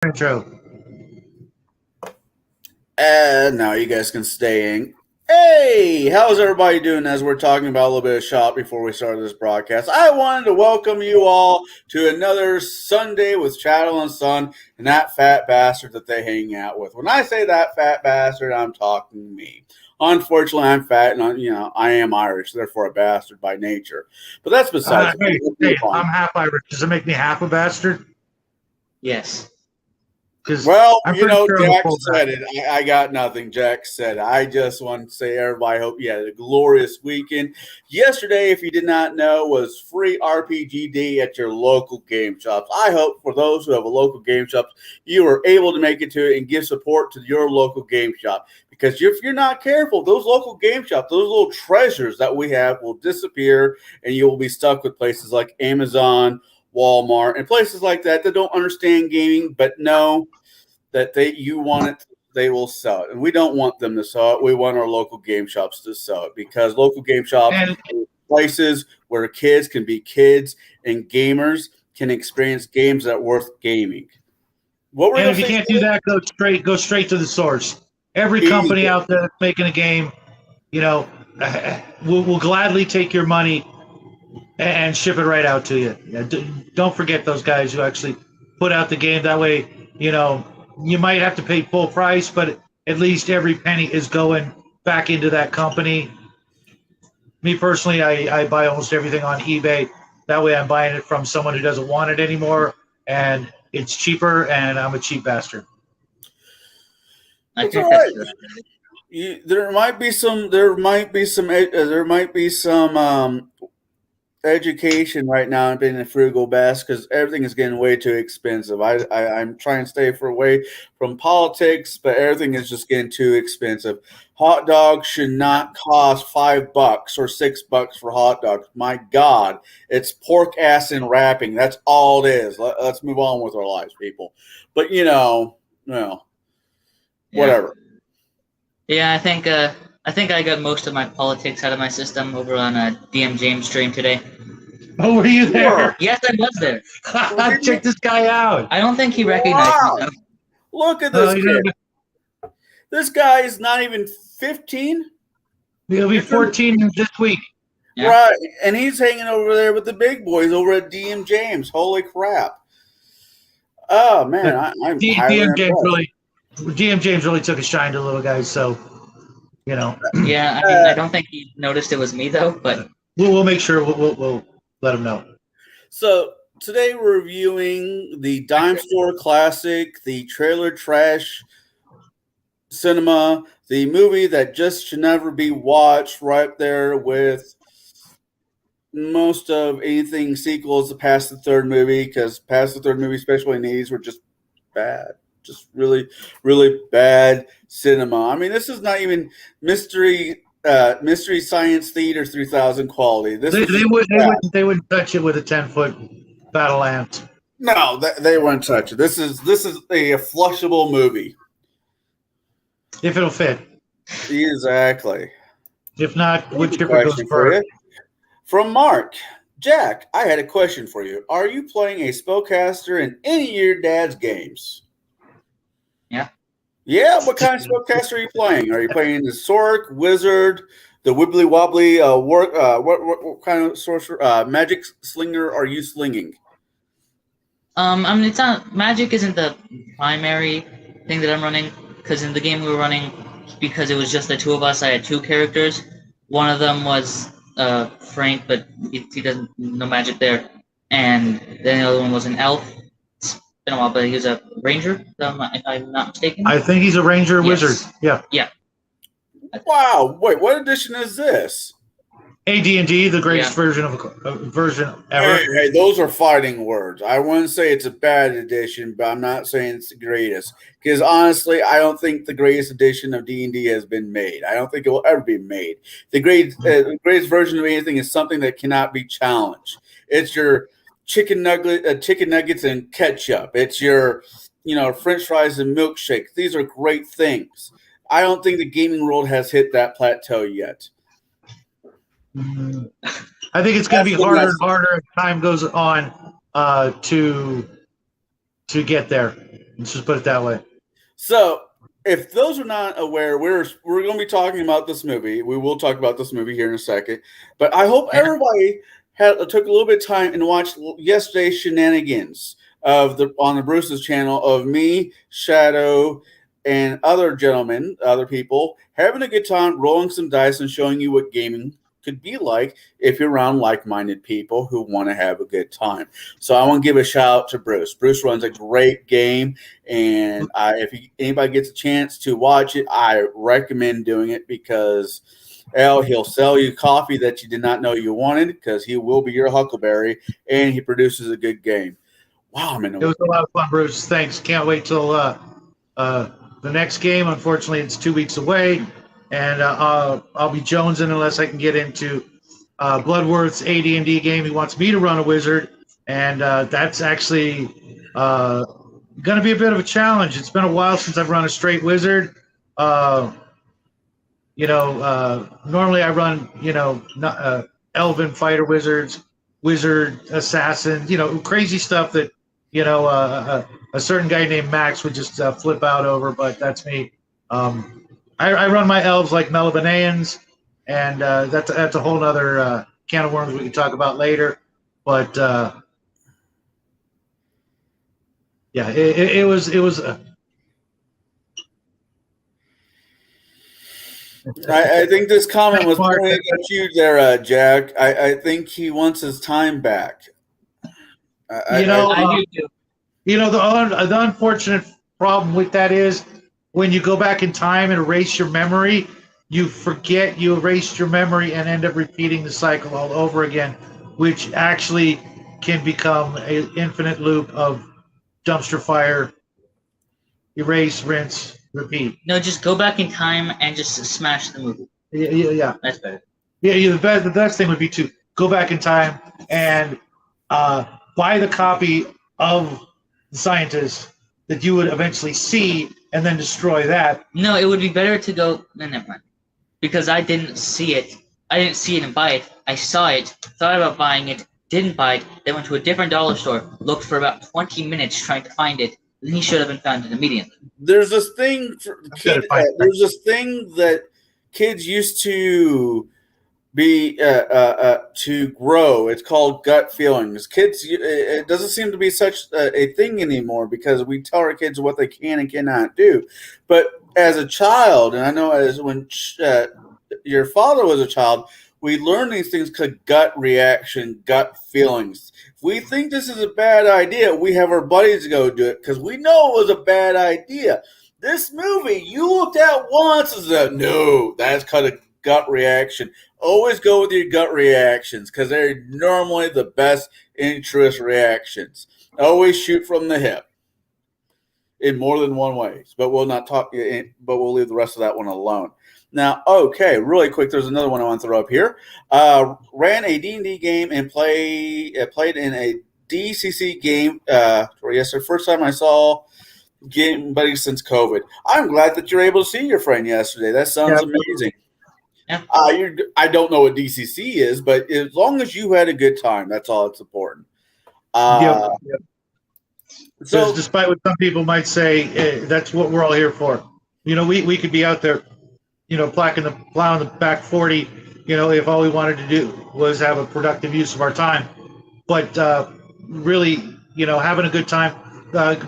Intro. And now you guys can stay in. Hey, how's everybody doing as we're talking about a little bit of shop before we started this broadcast? I wanted to welcome you all to another Sunday with Chattel and Son and that fat bastard that they hang out with. When I say that fat bastard, I'm talking to me. Unfortunately, I'm fat and I am Irish, therefore a bastard by nature. But that's besides the point. Hey, I'm half Irish. Does it make me half a bastard? Yes. Well, I'm pretty sure Jack said it. I got nothing. Jack said it. I just want to say, everybody, hope you had a glorious weekend. Yesterday, if you did not know, was free RPG Day at your local game shops. I hope for those who have a local game shop, you are able to make it to it and give support to your local game shop. Because if you're not careful, those local game shops, those little treasures that we have will disappear, and you will be stuck with places like Amazon, Walmart, and places like that don't understand gaming, but know that you want it, they will sell it. And we don't want them to sell it. We want our local game shops to sell it, because local game shops are places where kids can be kids and gamers can experience games that are worth gaming. And if you can't do that, go straight to the source. Every company out there that's making a game, will gladly take your money and ship it right out to you. Don't forget those guys who actually put out the game. That way, you might have to pay full price, but at least every penny is going back into that company. Me personally, I buy almost everything on eBay. That way I'm buying it from someone who doesn't want it anymore, and it's cheaper, and I'm a cheap bastard. That's all right. There might be some education right now in being a frugal bastard, because everything is getting way too expensive. I'm trying to stay away from politics, but everything is just getting too expensive. Hot dogs should not cost $5 or $6 for hot dogs. My God, it's pork ass and wrapping. That's all it is. Let's move on with our lives, people. But whatever. Yeah, I think I got most of my politics out of my system over on a DM James stream today. Oh, were you there? Yes, I was there. Check this guy out. I don't think he recognized me, though. Look at this kid. This guy is not even 15. He'll be 14 this week. Yeah. Right, and he's hanging over there with the big boys over at DM James. Holy crap. Oh, man. I'm DM James really took a shine to little guys, so, Yeah, I don't think he noticed it was me, though, but we'll make sure we'll let him know. So today we're reviewing the Dime Store Classic, the Trailer Trash Cinema, the movie that just should never be watched, right there with most of anything sequels past the third movie, because past the third movie, especially in the 80s, were just bad. Just really, really bad cinema. I mean, this is not even Mystery Science Theater 3000 quality. They wouldn't touch it with a 10-foot battle ant. No, they wouldn't touch it. This is a flushable movie. If it'll fit. Exactly. If not, whichever goes first. From Mark. Jack, I had a question for you. Are you playing a spellcaster in any of your dad's games? Yeah. Yeah, what kind of spellcaster are you playing? Are you playing the Sork, Wizard, the Wibbly Wobbly, what kind of sorcerer, magic slinger are you slinging? It's not, magic isn't the primary thing that I'm running, because in the game we were running, because it was just the two of us, I had two characters. One of them was Frank, but he doesn't know magic there, and then the other one was an elf. Been a while, but he was a ranger, if I'm not mistaken. I think he's a ranger wizard. Yeah. Yeah. Wow. Wait, what edition is this? AD&D, the greatest version ever. Hey, those are fighting words. I wouldn't say it's a bad edition, but I'm not saying it's the greatest. Because honestly, I don't think the greatest edition of D&D has been made. I don't think it will ever be made. The greatest version of anything is something that cannot be challenged. It's your chicken nuggets and ketchup. It's your, French fries and milkshake. These are great things. I don't think the gaming world has hit that plateau yet. I think it's going to be harder and harder as time goes on to get there. Let's just put it that way. So, if those are not aware, we're going to be talking about this movie. We will talk about this movie here in a second. But I hope everybody took a little bit of time and watched yesterday's shenanigans on the Bruce's channel of me, Shadow, and other gentlemen, other people having a good time, rolling some dice, and showing you what gaming could be like if you're around like-minded people who want to have a good time. So I want to give a shout out to Bruce. Bruce runs a great game, and if anybody gets a chance to watch it, I recommend doing it because he'll sell you coffee that you did not know you wanted because he will be your huckleberry, and he produces a good game. Wow, man. It was a lot of fun, Bruce. Thanks. Can't wait till the next game. Unfortunately, it's 2 weeks away. And I'll be jonesing unless I can get into Bloodworth's AD&D game. He wants me to run a wizard, and that's actually going to be a bit of a challenge. It's been a while since I've run a straight wizard. Normally I run, elven fighter wizards, wizard assassin, crazy stuff that, a certain guy named Max would just flip out over, but that's me. I run my elves like Melibanians, and that's a whole other can of worms we can talk about later. But it was. I think this comment was pointed at you there, Jack. I think he wants his time back. I do too. The unfortunate problem with that is when you go back in time and erase your memory, you forget you erased your memory and end up repeating the cycle all over again, which actually can become an infinite loop of dumpster fire, erase, rinse, repeat. No, just go back in time and just smash the movie. Yeah. That's better. Yeah, the best thing would be to go back in time and buy the copy of The Scientist that you would eventually see and then destroy that. No, it would be better to go. No, never mind. Because I didn't see it. I didn't see it and buy it. I saw it, thought about buying it, didn't buy it, then went to a different dollar store, looked for about 20 minutes trying to find it. Then he should have been found it immediately. There's this thing. There's this thing that kids used to be to grow. It's called gut feelings. Kids, it doesn't seem to be such a thing anymore because we tell our kids what they can and cannot do. But as a child, and I know as when your father was a child, we learned these things called gut reaction, gut feelings. If we think this is a bad idea, we have our buddies go do it because we know it was a bad idea. This movie, you looked at once and said, no, that's called a gut reaction. Always go with your gut reactions because they're normally the best interest reactions. Always shoot from the hip in more than one way. But we'll not talk. But we'll leave the rest of that one alone. Now, okay, really quick. There's another one I want to throw up here. Ran a D&D game and played in a DCC game. Yesterday, first time I saw game buddy since COVID. I'm glad that you're able to see your friend yesterday. That sounds amazing. Yeah. I don't know what DCC is, but as long as you had a good time, that's all that's important. Yep. So, despite what some people might say, that's what we're all here for. We could be out there, plowing the back 40, if all we wanted to do was have a productive use of our time. But really, having a good time.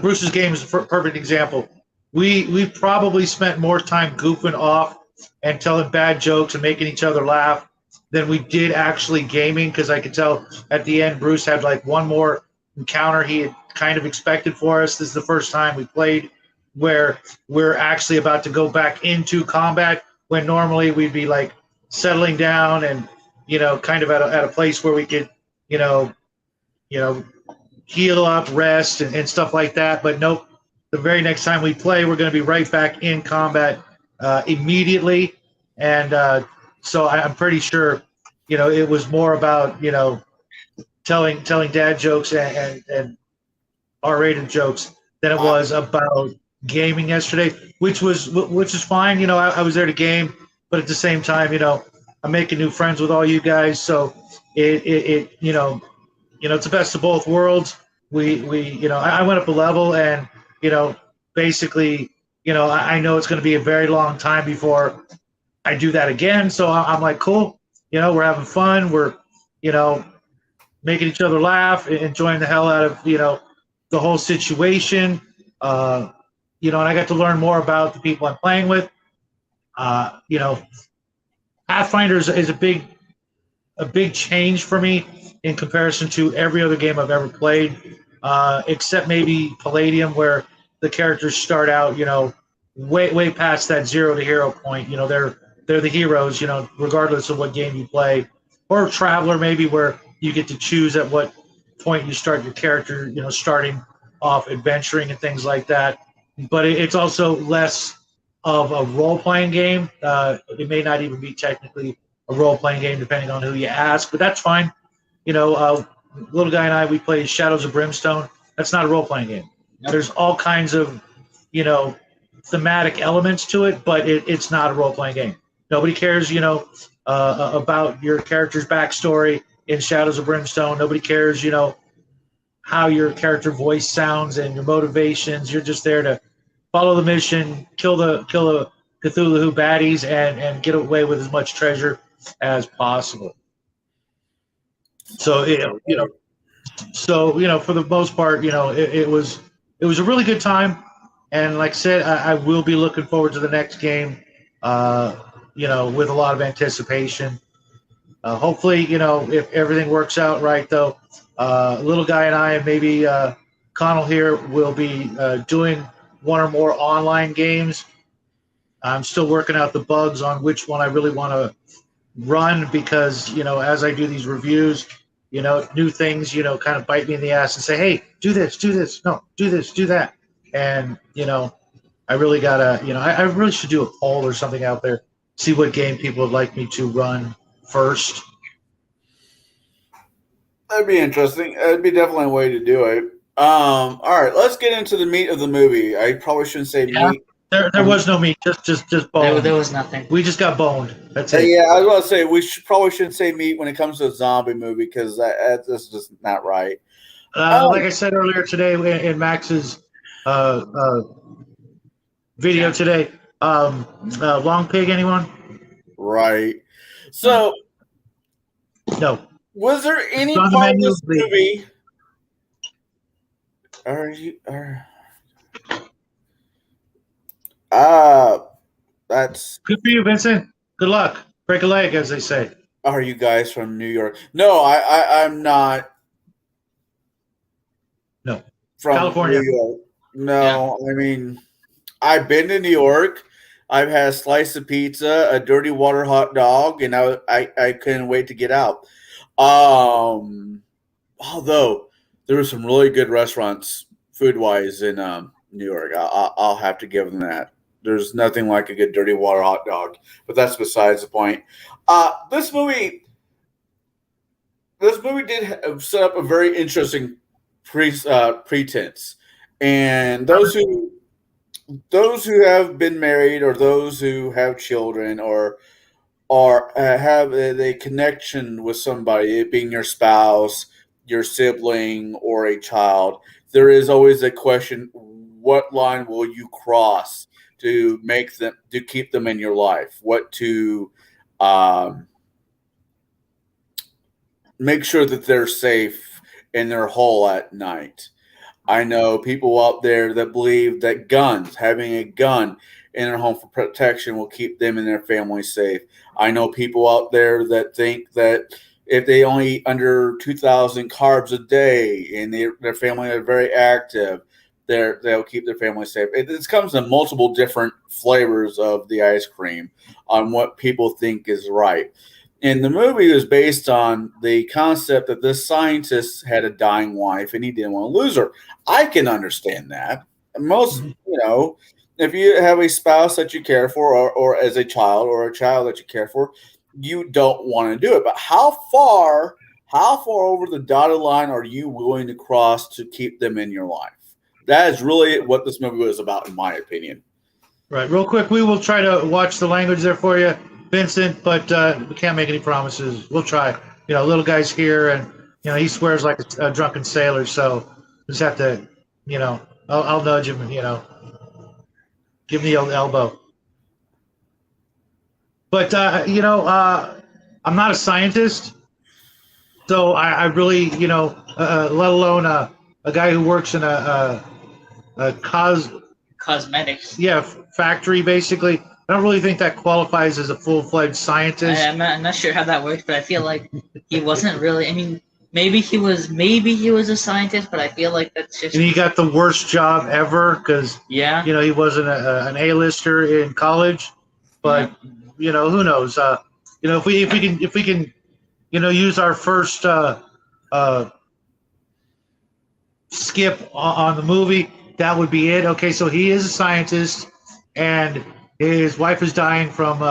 Bruce's game is a perfect example. We probably spent more time goofing off and telling bad jokes and making each other laugh than we did actually gaming, because I could tell at the end Bruce had like one more encounter he had kind of expected for us. This is the first time we played where we're actually about to go back into combat when normally we'd be like settling down and kind of at a place where we could heal up, rest, and stuff like that. But nope, the very next time we play, we're going to be right back in combat immediately. And so I'm pretty sure, it was more about, telling dad jokes and R-rated jokes than it was about gaming yesterday, which is fine. I was there to game, but at the same time, I'm making new friends with all you guys. So it's the best of both worlds. I went up a level and, basically, I know it's going to be a very long time before I do that again. So I'm like, cool. We're having fun. We're, making each other laugh, enjoying the hell out of, the whole situation. And I got to learn more about the people I'm playing with. Pathfinder is a big change for me in comparison to every other game I've ever played, except maybe Palladium, where the characters start out, way past that 0 to hero point. They're the heroes, regardless of what game you play. Or Traveler, maybe, where you get to choose at what point you start your character, starting off adventuring and things like that. But it's also less of a role-playing game. It may not even be technically a role-playing game, depending on who you ask, but that's fine. Little guy and I, we play Shadows of Brimstone. That's not a role-playing game. Yep. There's all kinds of, thematic elements to it, but it's not a role-playing game. Nobody cares, about your character's backstory in Shadows of Brimstone. Nobody cares, how your character voice sounds and your motivations. You're just there to follow the mission, kill the Cthulhu baddies, and get away with as much treasure as possible. So for the most part, it was a really good time, and like I said, I will be looking forward to the next game, with a lot of anticipation. Hopefully, if everything works out right, though, little guy and I, and maybe Connell here, will be doing one or more online games. I'm still working out the bugs on which one I really want to run, because, as I do these reviews, new things, kind of bite me in the ass and say, hey, do this, no, do this, do that. And, I really gotta, I really should do a poll or something out there, see what game people would like me to run first. That'd be interesting. That'd be definitely a way to do it. All right, let's get into the meat of the movie. I probably shouldn't say meat. There was no meat, just bone. There was nothing. We just got boned. That's it. Yeah, I was about to say probably shouldn't say meat when it comes to a zombie movie, because that's just not right. Like I said earlier today in Max's video today, Long Pig, anyone? Right. So, no. Was there any part of this movie? That's good for you, Vincent. Good luck. Break a leg, as they say. Are you guys from New York? No, I'm not. No. From California. New York. No, yeah. I mean, I've been to New York. I've had a slice of pizza, a dirty water hot dog, and I couldn't wait to get out. Although there were some really good restaurants food-wise in New York. I'll have to give them that. There's nothing like a good dirty water hot dog, but that's besides the point. This movie did set up a very interesting pretense, and those who have been married, or those who have children, or have a connection with somebody, it being your spouse, your sibling, or a child, there is always a question: what line will you cross to keep them in your life? What to make sure that they're safe and they're whole at night. I know people out there that believe that having a gun in their home for protection, will keep them and their family safe. I know people out there that think that if they only eat under 2,000 carbs a day and their family are very active, they'll keep their family safe. It comes in multiple different flavors of the ice cream on what people think is right. And the movie was based on the concept that this scientist had a dying wife and he didn't want to lose her. I can understand that. Most, if you have a spouse that you care for, or as a child, or a child that you care for, you don't want to do it. But how far over the dotted line are you willing to cross to keep them in your life? That is really what this movie was about, in my opinion. Right. Real quick, we will try to watch the language there for you, Vincent, but we can't make any promises. We'll try. Little guy's here, and he swears like a drunken sailor, so just have to, I'll nudge him, Give me the elbow. But I'm not a scientist, so I really, let alone a guy who works in a Cosmetics. factory, basically. I don't really think that qualifies as a full-fledged scientist. I'm not sure how that works, but I feel like he wasn't really. I mean, maybe he was a scientist, but I feel like that's just. And he got the worst job ever because Yeah. he wasn't an A-lister in college. But who knows? If we can use our first skip on the movie, that would be it. Okay, so he is a scientist, and his wife is dying from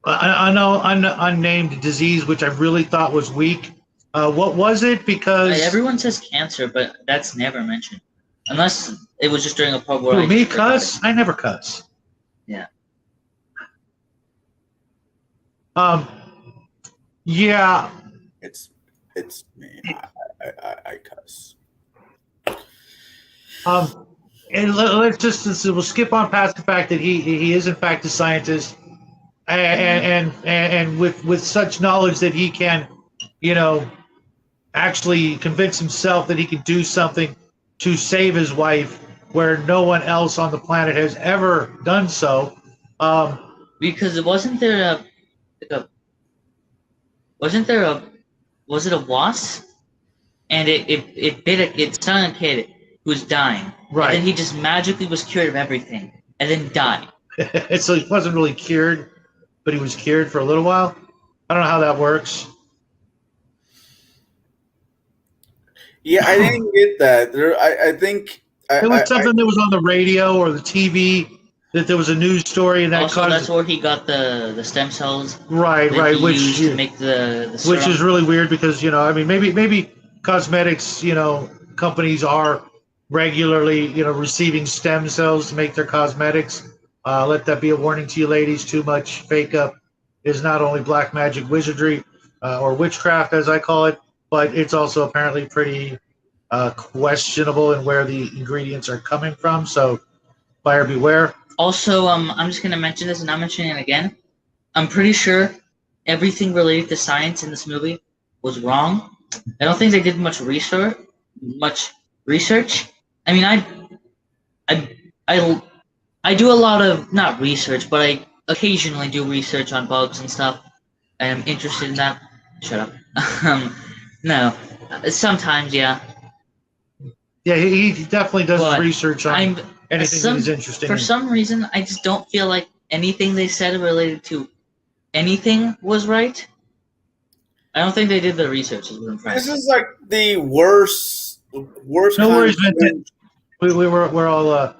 unnamed disease, which I really thought was weak. What was it? Because everyone says cancer, but that's never mentioned, unless it was just during a pub where me cuss. I never cuss. Yeah. Yeah. It's me. I cuss. And we'll skip on past the fact that he is in fact a scientist, and with such knowledge that he can, actually convince himself that he can do something to save his wife, where no one else on the planet has ever done so. Because wasn't there was it a wasp? And it stung a kid who was dying. Right. And then he just magically was cured of everything, and then died. So he wasn't really cured, but he was cured for a little while. I don't know how that works. Yeah, I didn't get that. I think it was something that was on the radio or the TV, that there was a news story, and that also caused. That's where he got the stem cells. Right, which used to make the serum. Which is really weird because maybe cosmetics companies are regularly receiving stem cells to make their cosmetics. Let that be a warning to you, ladies. Too much fake up is not only black magic wizardry or witchcraft, as I call it, but it's also apparently pretty questionable in where the ingredients are coming from. So buyer beware. Also, I'm just going to mention this and not mentioning it again. I'm pretty sure everything related to science in this movie was wrong. I don't think they did much research. I mean, I do a lot of, not research, but I occasionally do research on bugs and stuff. I am interested in that. Shut up. No, sometimes, yeah. Yeah, he definitely does research on anything that is interesting. For some reason, I just don't feel like anything they said related to anything was right. I don't think they did the research. This is like the worst. No worries, man. We're all up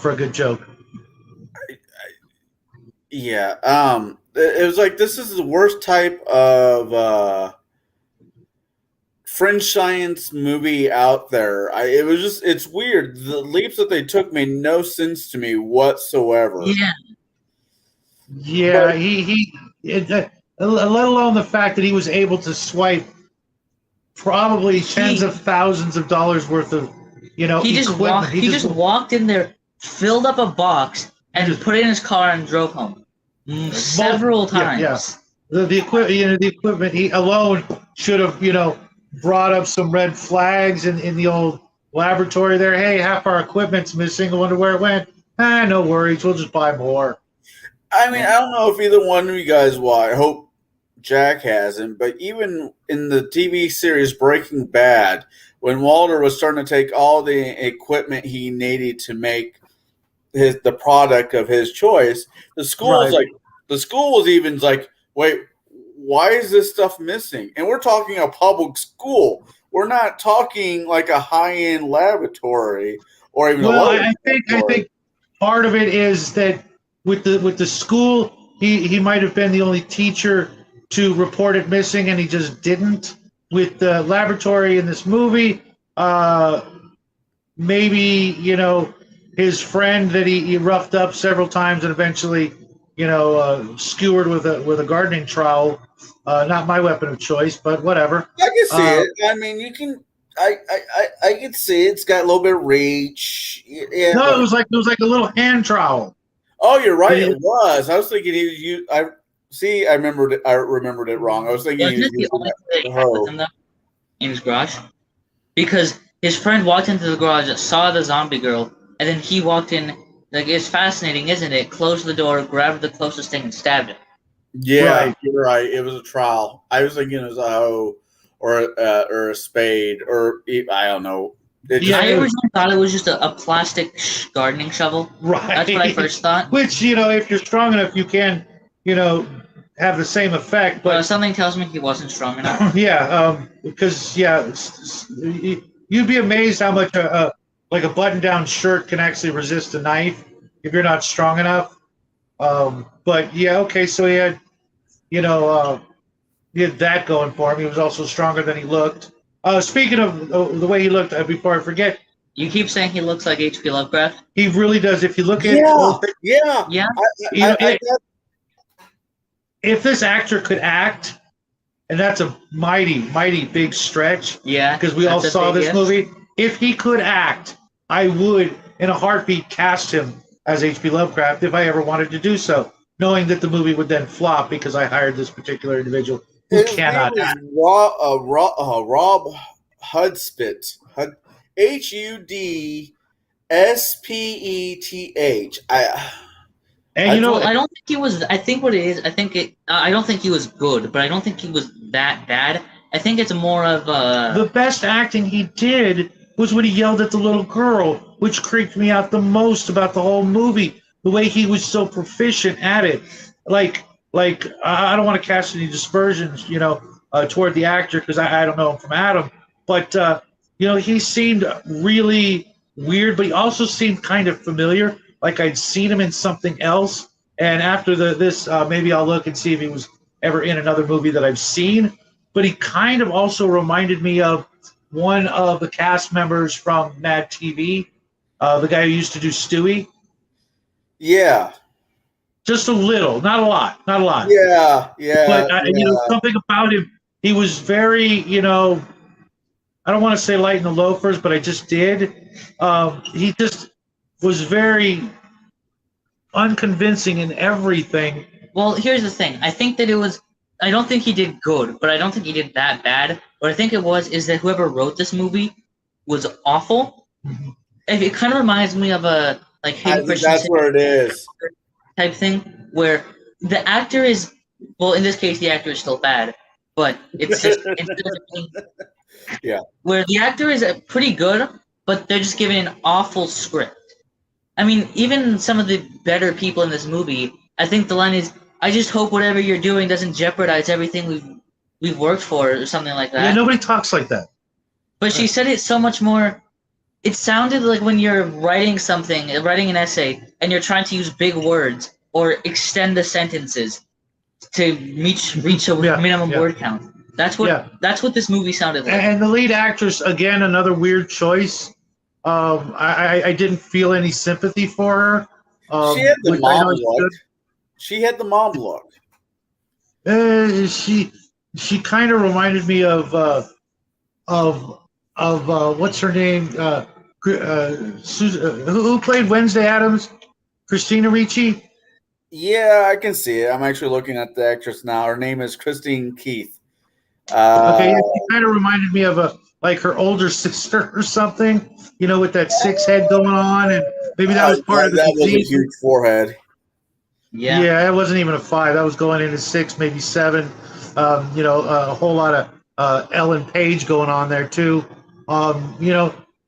for a good joke. Yeah. It was like this is the worst type of fringe science movie out there. It's weird. The leaps that they took made no sense to me whatsoever. Yeah. Let alone the fact that he was able to swipe probably tens of thousands of dollars worth of, he just walked in there, filled up a box, and put it in his car and drove home several times. Yeah. The equipment he alone should have, brought up some red flags in the old laboratory there. Hey, half our equipment's missing. I wonder where it went. No worries. We'll just buy more. I mean, I don't know if either one of you guys will. I hope Jack hasn't. But even in the TV series Breaking Bad, when Walter was starting to take all the equipment he needed to make the product of his choice, the school was even like, wait, why is this stuff missing? And we're talking a public school. We're not talking like a high-end laboratory or even I think part of it is that with the school, he might have been the only teacher to report it missing, and he just didn't. With the laboratory in this movie, maybe his friend that he roughed up several times and eventually skewered with a gardening trowel. Not my weapon of choice, but whatever. I can see it. I mean, you can. I can see it. It's got a little bit of reach. Yeah. No, it was like a little hand trowel. Oh, you're right. They- It was. I was thinking he was. I see. I remembered it wrong. I was thinking he Wasn't was it the using only that thing that he had with hoe. him though in his garage? Because his friend walked into the garage, saw the zombie girl, and then he walked in. Like, it's fascinating, isn't it? Closed the door, grabbed the closest thing, and stabbed him. Yeah, Right. you're right. It was a trowel. I was thinking it was a hoe or a spade or I don't know. It Yeah, I it was- originally thought it was just a plastic gardening shovel. Right. That's what I first thought. Which, if you're strong enough, you can, have the same effect. But But something tells me he wasn't strong enough. because you'd be amazed how much like a button-down shirt can actually resist a knife if you're not strong enough. But yeah, okay, so he had, he had that going for him. He was also stronger than he looked. Speaking of the way he looked, before I forget, You keep saying he looks like H.P. Lovecraft. he really does. If you look at Yeah. Yeah. if this actor could act, and that's a mighty, mighty big stretch, Yeah. because we all that's a saw big this if. movie. If he could act, I would, in a heartbeat, cast him as H.P. Lovecraft if I ever wanted to do so, knowing that the movie would then flop because I hired this particular individual who His cannot name act. is Rob Hudspeth. HUDSPETH. And Well, I don't think he was. I think what it is. I don't think he was good, but I don't think he was that bad. I think it's more of the best acting he did was when he yelled at the little girl, which creeped me out the most about the whole movie. The way he was so proficient at it. Like I don't want to cast any dispersions, toward the actor because I don't know him from Adam. But he seemed really weird, but he also seemed kind of familiar. Like I'd seen him in something else. And after this, maybe I'll look and see if he was ever in another movie that I've seen. But he kind of also reminded me of one of the cast members from Mad TV, the guy who used to do Stewie. Yeah. Just a little, not a lot. Yeah. But something about him, he was very, I don't want to say light in the loafers, but I just did. He just was very unconvincing in everything. Well, here's the thing. I think that it was. I don't think he did good, but I don't think he did that bad. What I think it is that whoever wrote this movie was awful. Mm-hmm. It kind of reminds me of a I Hayden think Christensen that's where it is. type thing, where the actor is. Well, in this case, the actor is still bad, but it's just Yeah. where the actor is pretty good, but they're just given an awful script. I mean, even some of the better people in this movie, I think the line is, "I just hope whatever you're doing doesn't jeopardize everything we've worked for," or something like that. Yeah, nobody talks like that. But she said it so much more. It sounded like when you're writing something, writing an essay, and you're trying to use big words or extend the sentences to reach a minimum word count. That's what this movie sounded like. And the lead actress, again, another weird choice. I didn't feel any sympathy for her. She had the which I know mom is look. good. She had the mom look. She kind of reminded me of what's her name? Who played Wednesday Addams? Christina Ricci. Yeah, I can see it. I'm actually looking at the actress now. Her name is Christine Keith. Okay, she kind of reminded me of like her older sister or something. With that 6 head going on, and maybe that was part of the that was a disease. huge forehead. Yeah. It wasn't even a 5. That was going into 6, maybe 7. A whole lot of Ellen Page going on there too.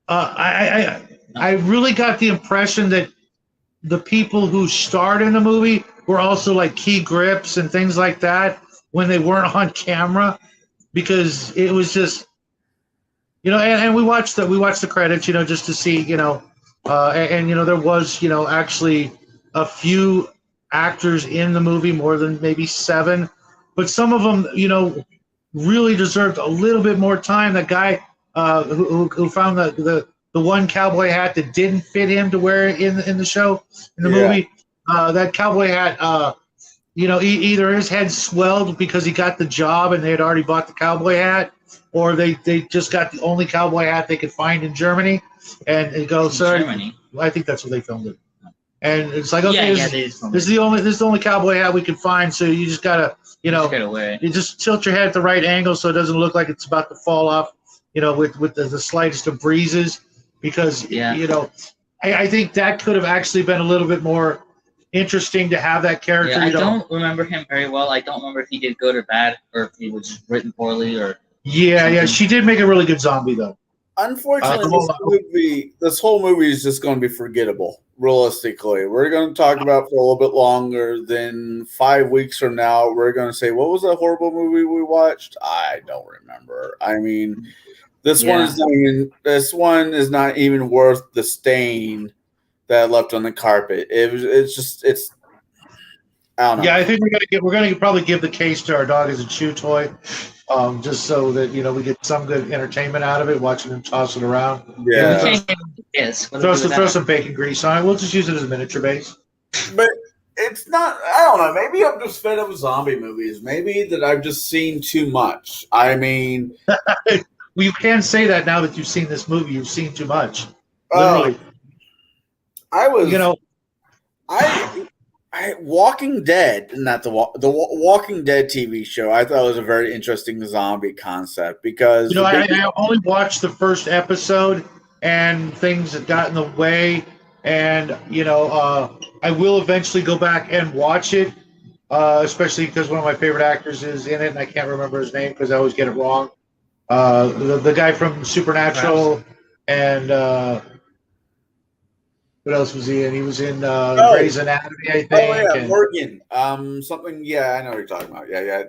I really got the impression that the people who starred in the movie were also like key grips and things like that when they weren't on camera, because it was just, and we watched the credits, just to see, there was, actually a few actors in the movie, more than maybe 7, but some of them, really deserved a little bit more time. That guy who found the one cowboy hat that didn't fit him to wear it in the show, in the movie, that cowboy hat, either his head swelled because he got the job and they had already bought the cowboy hat, or they just got the only cowboy hat they could find in Germany, and they go, sorry, Germany. I think that's what they filmed it. And it's like, okay, this is the only cowboy hat we can find. So you just gotta, you just tilt your head at the right angle so it doesn't look like it's about to fall off. With the slightest of breezes, because I think that could have actually been a little bit more interesting to have that character. Yeah, I don't remember him very well. I don't remember if he did good or bad, or if he was just written poorly, or. Yeah, she did make a really good zombie though. Unfortunately, this whole movie is just going to be forgettable. Realistically, we're going to talk about it for a little bit longer than 5 weeks from now. We're going to say, what was that horrible movie we watched? I don't remember. I mean, this one is not even worth the stain that left on the carpet. It's I don't know. Yeah, I think we're gonna probably give the case to our dog as a chew toy. Just so that we get some good entertainment out of it, watching him toss it around. Yeah. Throw some bacon grease on it. We'll just use it as a miniature base. But it's not. I don't know. Maybe I'm just fed up with zombie movies. Maybe that I've just seen too much. I mean, well, you can say that now that you've seen this movie. You've seen too much. Literally. Walking Dead, not the Walking Dead TV show. I thought it was a very interesting zombie concept because I only watched the first episode and things that got in the way, and I will eventually go back and watch it, especially because one of my favorite actors is in it, and I can't remember his name because I always get it wrong. The guy from Supernatural and. What else was he in? He was in Grey's Anatomy, I think. Oh, yeah, Morgan. Something. Yeah, I know what you're talking about. Yeah.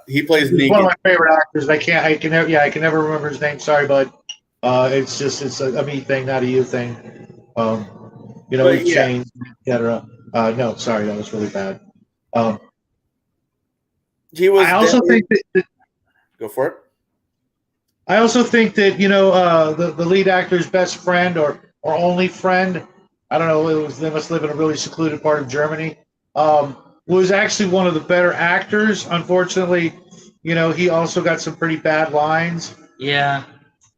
He plays Negan. One of my favorite actors. I can never remember his name. Sorry, bud. It's a me thing, not a you thing. Change, etc. No, sorry, that was really bad. He was. I also think that. Go for it. I also think that the lead actor's best friend or only friend. I don't know. They must live in a really secluded part of Germany. Was actually one of the better actors. Unfortunately, he also got some pretty bad lines. Yeah,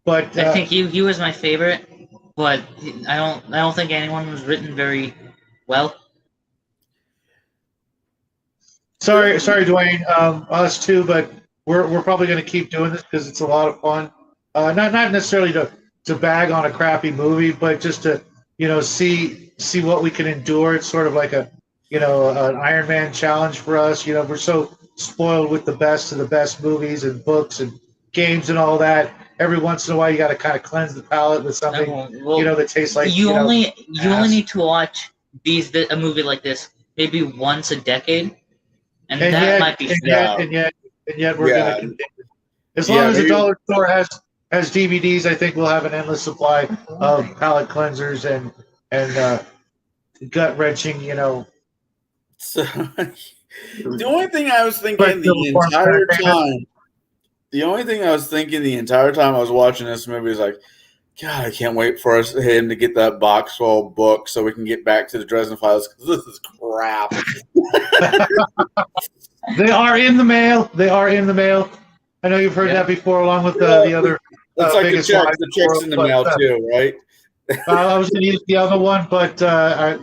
but I think he was my favorite. But I don't think anyone was written very well. Sorry, Dwayne. Us too, but we're probably going to keep doing this because it's a lot of fun. Not necessarily to bag on a crappy movie, but just to see what we can endure. It's sort of like an Iron Man challenge for us. We're so spoiled with the best of the best movies and books and games and all that. Every once in a while, you got to kind of cleanse the palate with something that tastes like you only need to watch a movie like this maybe once a decade, and that yet, might be and yet we're going to continue. As long as the dollar store has DVDs, I think we'll have an endless supply of palate cleansers and gut wrenching. So, the only thing I was thinking the entire time I was watching this movie is like, God, I can't wait for him to get that box full of books so we can get back to the Dresden Files because this is crap. They are in the mail. I know you've heard that before, along with the other. It's like the check's in the mail too, right? I was going to use the other one, but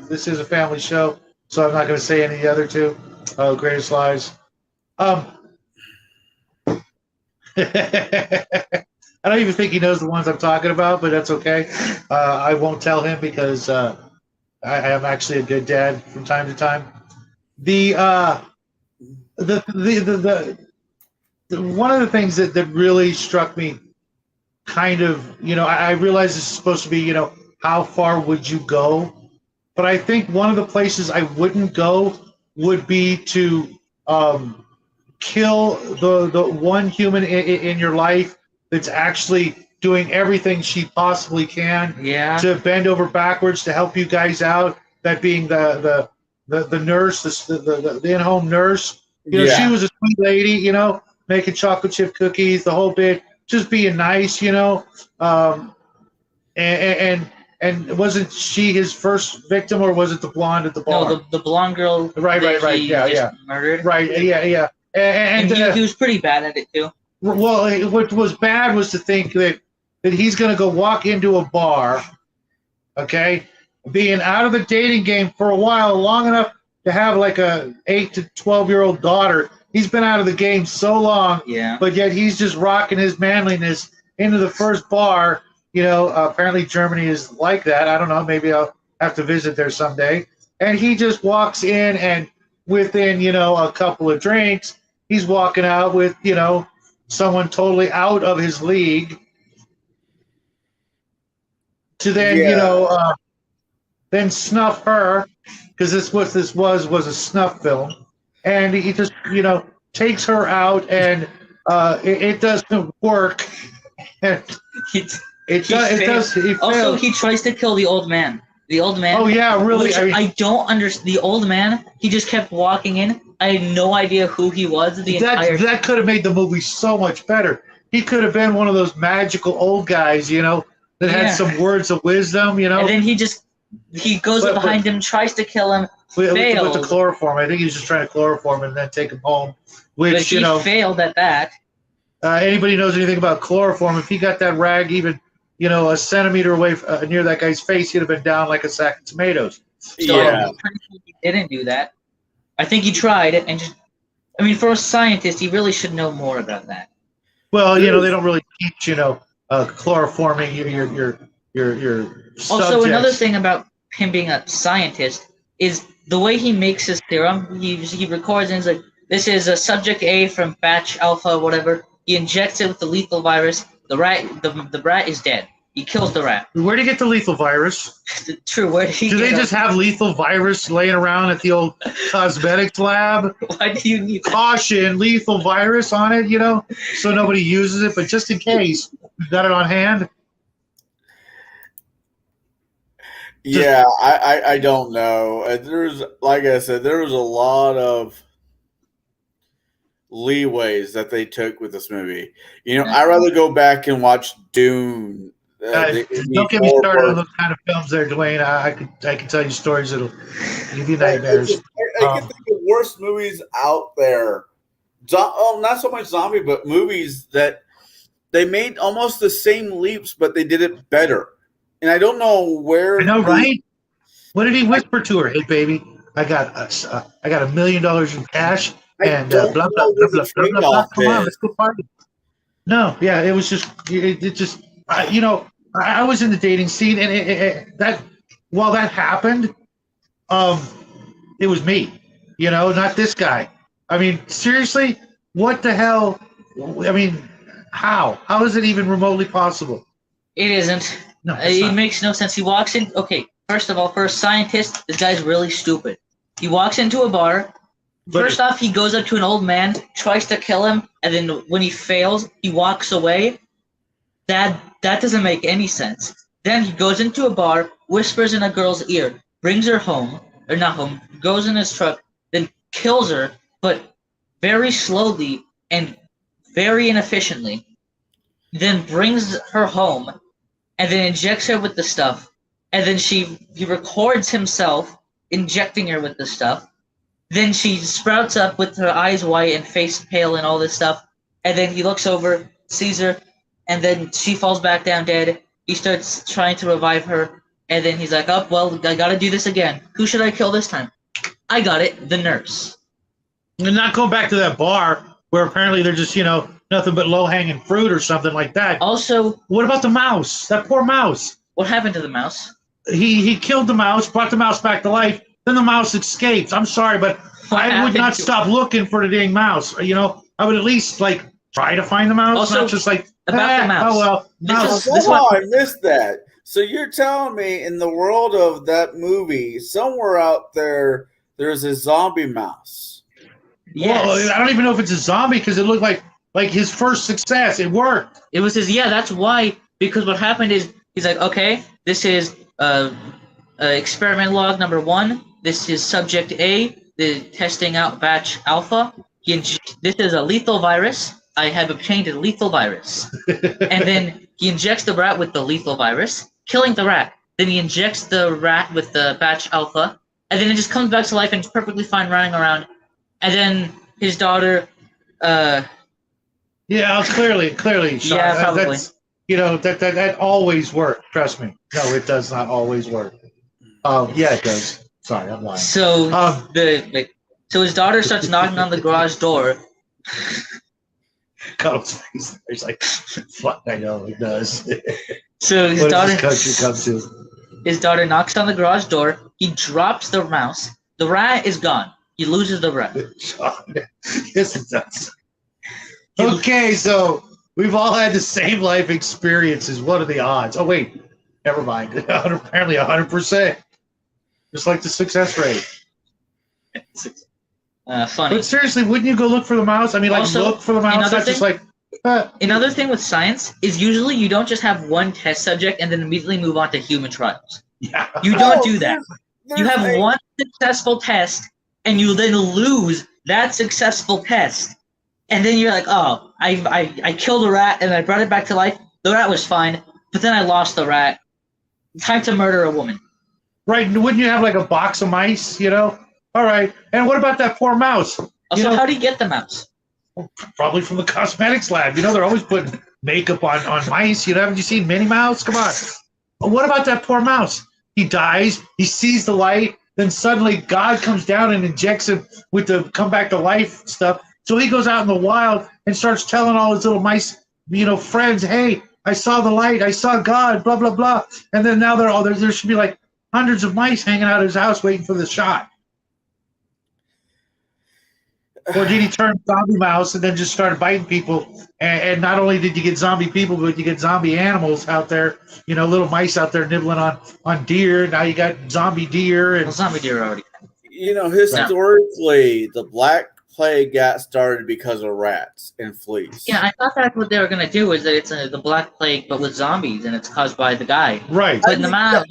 this is a family show, so I'm not going to say any of the other two. Greatest Lies. I don't even think he knows the ones I'm talking about, but that's okay. I won't tell him because I am actually a good dad from time to time. The one of the things that really struck me, kind of, I realize this is supposed to be, how far would you go? But I think one of the places I wouldn't go would be to kill the one human in your life that's actually doing everything she possibly can to bend over backwards to help you guys out. That being the nurse, the in-home nurse. She was a sweet lady, making chocolate chip cookies, the whole bit, just being nice, and wasn't she his first victim, or was it the blonde at the bar? No, the blonde girl. Right. Yeah. Murdered. Right. Yeah. And he was pretty bad at it too. Well, what was bad was to think that he's going to go walk into a bar, okay, being out of the dating game for a while, long enough to have like a 8 to 12-year-old daughter. He's been out of the game so long, Yeah. but yet he's just rocking his manliness into the first bar. Apparently Germany is like that. I don't know. Maybe I'll have to visit there someday. And he just walks in, and within, a couple of drinks, he's walking out with, someone totally out of his league. To then, then snuff her, because this was a snuff film. And he just, takes her out, and it doesn't work. And He it does. He also, fails. he tries to kill the old man. The old man. Oh yeah, really? Which I don't understand. The old man. He just kept walking in. I had no idea who he was. That could have made the movie so much better. He could have been one of those magical old guys, that had some words of wisdom, And then he goes behind him, tries to kill him, fails. with the chloroform. I think he was just trying to chloroform him and then take him home. Which But he failed at that. Anybody knows anything about chloroform? If he got that rag even, a centimeter away near that guy's face, he'd have been down like a sack of tomatoes. So Yeah. I'm pretty sure he didn't do that. I think he tried it, and for a scientist, he really should know more about that. Well, they don't really teach, chloroforming your Also, subjects. another thing about him being a scientist is the way he makes his serum. He records and he's like, "This is a subject A from batch alpha, whatever." He injects it with the lethal virus. The rat is dead. He kills the rat. Where would he get the lethal virus? True. Where did he Do they get just have lethal virus laying around at the old cosmetics lab? Why do you need that? Caution, lethal virus on it, so nobody uses it, but just in case, you got it on hand. Yeah, I don't know. There's, like I said, there was a lot of leeways that they took with this movie. I'd rather go back and watch Dune. Don't get me started on those kind of films there, Dwayne. I can tell you stories that'll give you nightmares. I can think of worst movies out there. Not so much zombie, but movies that they made almost the same leaps, but they did it better. And I don't know where. I know, right? What did he whisper to her? Hey, baby, I got $1 million in cash, and blah blah blah blah blah blah blah. Come on, let's go party. No, yeah, it was just it just I was in the dating scene, and that while that happened, it was me, not this guy. I mean, seriously, what the hell? I mean, how is it even remotely possible? It isn't. No, it's It not. makes no sense. He walks in. Okay, first of all, for a scientist, this guy's really stupid. He walks into a bar. First off, he goes up to an old man, tries to kill him, and then when he fails, he walks away. That doesn't make any sense. Then he goes into a bar, whispers in a girl's ear, brings her home, or not home, goes in his truck, then kills her, but very slowly and very inefficiently. Then brings her home, and then injects her with the stuff, and then he records himself injecting her with the stuff. Then she sprouts up with her eyes white and face pale and all this stuff, and then he looks over, sees her, and then she falls back down dead. He starts trying to revive her, and then he's like, "Oh, well, I gotta do this again. Who should I kill this time? I got it, the nurse." And not going back to that bar where apparently they're just nothing but low-hanging fruit or something like that. Also, What about the mouse? That poor mouse. what happened to the mouse? He killed the mouse, brought the mouse back to life. Then the mouse escapes. I'm sorry, but What I would happened not to- stop looking for the dang mouse. I would at least try to find the mouse, Also, not just like about the mouse. Oh well, This mouse. is- this Somehow one- I missed that. So you're telling me in the world of that movie, somewhere out there, there's a zombie mouse. Yes. Well, I don't even know if it's a zombie because it looked like his first success. It worked. It was his, that's why, because what happened is, he's like, okay, this is experiment log number 1, this is subject A, the testing out batch alpha, this is a lethal virus, I have obtained a lethal virus. And then he injects the rat with the lethal virus, killing the rat. Then he injects the rat with the batch alpha, and then it just comes back to life and it's perfectly fine running around. And then his daughter, Yeah, it's clearly. Sean. Yeah, probably. That's, that always works. Trust me. No, it does not always work. Yeah, it does. Sorry, I'm lying. So so his daughter starts knocking on the garage door. Cuddles face. He's like, fuck, I know it does. So his What daughter does this country come to? his daughter knocks on the garage door. He drops the mouse. The rat is gone. He loses the rat. Yes, it does. Okay, so we've all had the same life experiences. What are the odds? Oh, wait. Never mind. Apparently 100%. Just like the success rate. Funny. But seriously, wouldn't you go look for the mouse? I mean, like, Also, look for the mouse, another not just thing- like, Another thing with science is usually you don't just have one test subject and then immediately move on to human trials. yeah. You don't do that. You There's have a- one successful test and you then lose that successful test. And then you're like, oh, I killed a rat and I brought it back to life. The rat was fine, but then I lost the rat. Time to murder a woman. Right, and wouldn't you have like a box of mice, you know? All right, and what about that poor mouse? Also, know- how do you get the mouse? Probably from the cosmetics lab. You know, they're always putting makeup on mice. You know, haven't you seen Minnie Mouse? Come on. But what about that poor mouse? He dies, he sees the light, then suddenly God comes down and injects him with the come back to life stuff. So he goes out in the wild and starts telling all his little mice, you know, friends, hey, I saw the light, I saw God, blah, blah, blah. And then now there should be like hundreds of mice hanging out of his house waiting for the shot. Or did he turn zombie mouse and then just started biting people? And not only did you get zombie people, but you get zombie animals out there, you know, little mice out there nibbling on deer. Now you got zombie deer. Well, And zombie deer already. You know, historically, the Black Plague got started because of rats and fleas. Yeah, I thought that's what they were gonna do. Is that it's the Black Plague, but with zombies, and it's caused by the guy. right. But in the man,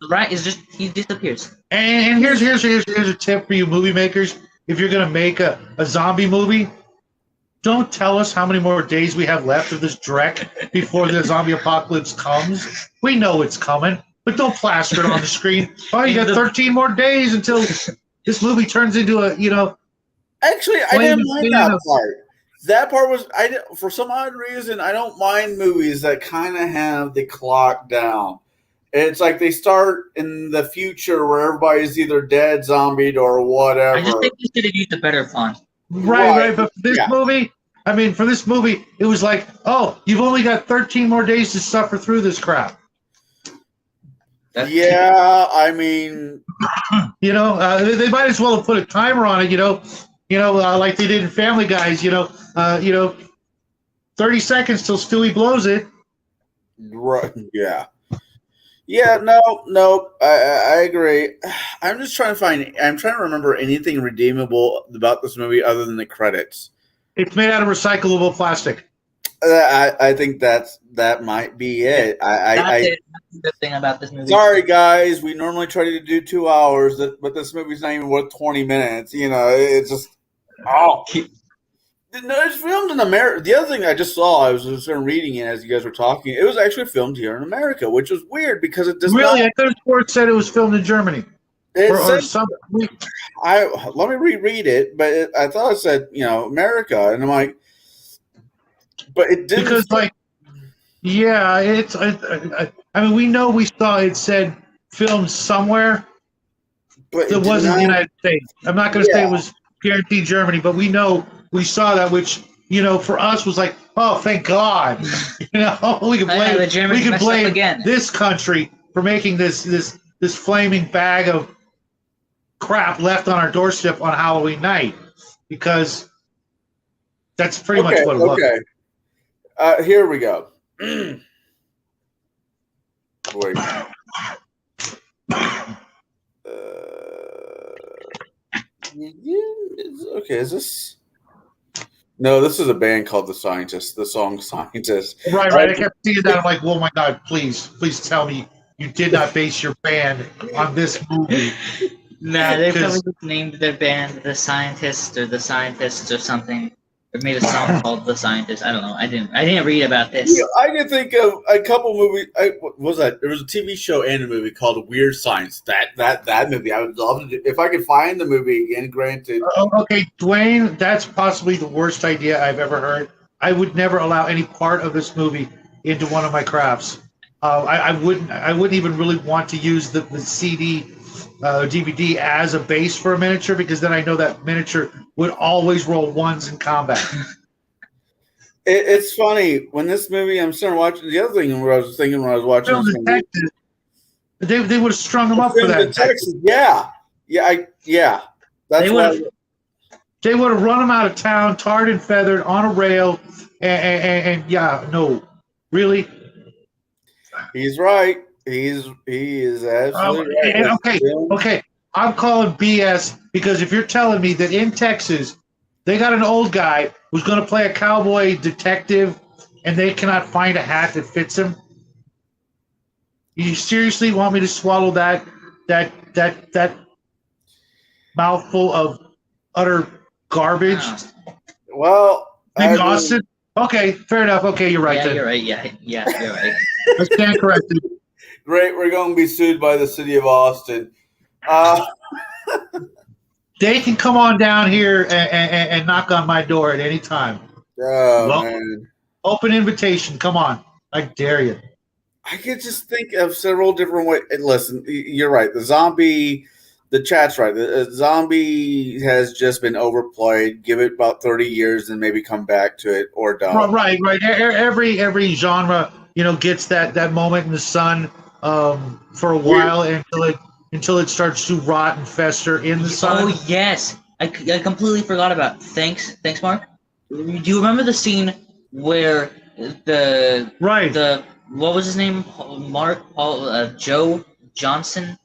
the rat is just he disappears. And here's a tip for you movie makers. If you're going to make a zombie movie, don't tell us how many more days we have left of this dreck before the zombie apocalypse comes. We know it's coming, but don't plaster it on the screen. Oh, you got 13 more days until this movie turns into a, you know. Actually, I didn't mind that part. That part was for some odd reason I don't mind movies that kind of have the clock down. It's like they start in the future where everybody's either dead, zombied, or whatever. I just think you should have used a better font. Right. But for this movie, it was like, oh, you've only got 13 more days to suffer through this crap. Yeah, I mean, You know, they might as well have put a timer on it. You know, like they did in Family Guys. 30 seconds till Stewie blows it. right? Yeah, no, I agree. I'm just trying to remember anything redeemable about this movie other than the credits. It's made out of recyclable plastic. I think that might be it. That's the good thing about this movie. Sorry, guys. We normally try to do 2 hours, but this movie's not even worth 20 minutes. You know, it's just No, it's filmed in America. The other thing I just saw, I was just reading it as you guys were talking. It was actually filmed here in America, which was weird because it does Really, not. I could have sworn it said it was filmed in Germany. It Or says, something. let me reread it, but I thought it said America, and I'm like, but it didn't. Because, like, yeah, it's. I mean, we know we saw it said filmed somewhere. but It wasn't the United States. I'm not going to say it was guaranteed Germany, but we know we saw that, which for us was like, oh, thank God. We can blame the Germans we can messed up blame again. this country for making this flaming bag of crap left on our doorstep on Halloween night, because that's pretty much what it was. Okay. Here we go. Wait. Okay, is this? No, this is a band called The Scientists. The song Scientists. Right. I kept seeing that. I'm like, oh my God, please tell me you did not base your band on this movie. Nah, they Because- probably just named their band The Scientists or The Scientists or something. Or made a song called The Scientists. I don't know. I didn't read about this. Yeah, I can think of a couple movies. What was that? There was a TV show and a movie called Weird Science. That movie, I would love to do. If I could find the movie again, granted. Okay, Dwayne, that's possibly the worst idea I've ever heard. I would never allow any part of this movie into one of my crafts. I wouldn't even really want to use the CD DVD as a base for a miniature, because then I know that miniature would always roll ones in combat. It's funny when this movie. I'm starting to watch the other thing. Where I was thinking when I was watching Film this movie, Detective, they would have strung them up for Film that. Texas, yeah. That's They why. would've- They would have run them out of town, tarred and feathered on a rail, and yeah, no, really. He's right. He is absolutely right. And okay, I'm calling BS, because if you're telling me that in Texas they got an old guy who's going to play a cowboy detective and they cannot find a hat that fits him, you seriously want me to swallow that mouthful of utter garbage? Well, Maybe Austin? Okay, fair enough. Okay, you're right. Yeah, then. you're right. Yeah, you're right. I stand corrected. great. We're going to be sued by the city of Austin. They can come on down here and knock on my door at any time. Oh, man. Open invitation. Come on. I dare you. I could just think of several different ways. Listen, you're right. The chat's right. The zombie has just been overplayed. Give it about 30 years and maybe come back to it, or don't. Right. Every genre, gets that moment in the sun for a while until it starts to rot and fester in the sun. Oh yes, I completely forgot about it. Thanks, Mark. Do you remember the scene where the what was his name? Joe Johnson,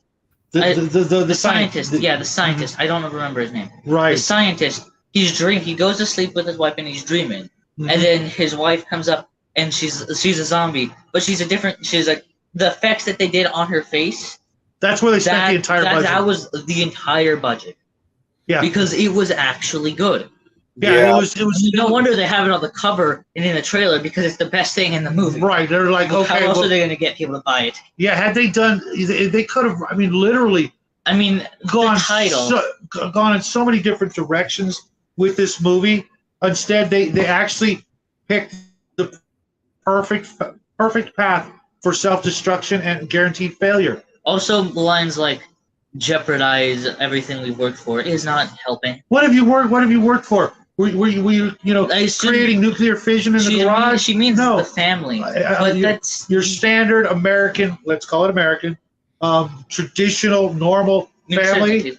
The scientist. The scientist. I don't remember his name. Right. The scientist. He goes to sleep with his wife and he's dreaming, Mhm. and then his wife comes up and she's a zombie, but she's like the effects that they did on her face. That's where they spent the entire budget. That was the entire budget. Yeah. Because it was actually good. Yeah, it was. No wonder they have it on the cover and in the trailer, because it's the best thing in the movie. Right. They're like, How okay, else well, are they going to get people to buy it? yeah. Had they done, they could have. I mean, literally The title. gone in so many different directions with this movie. Instead, they actually picked the perfect path for self-destruction and guaranteed failure. Also, lines like jeopardize everything we worked for is not helping. What have you worked for? Were you I assume creating nuclear fission in the garage? She means No. the family. But that's your standard American, let's call it American, traditional, normal family.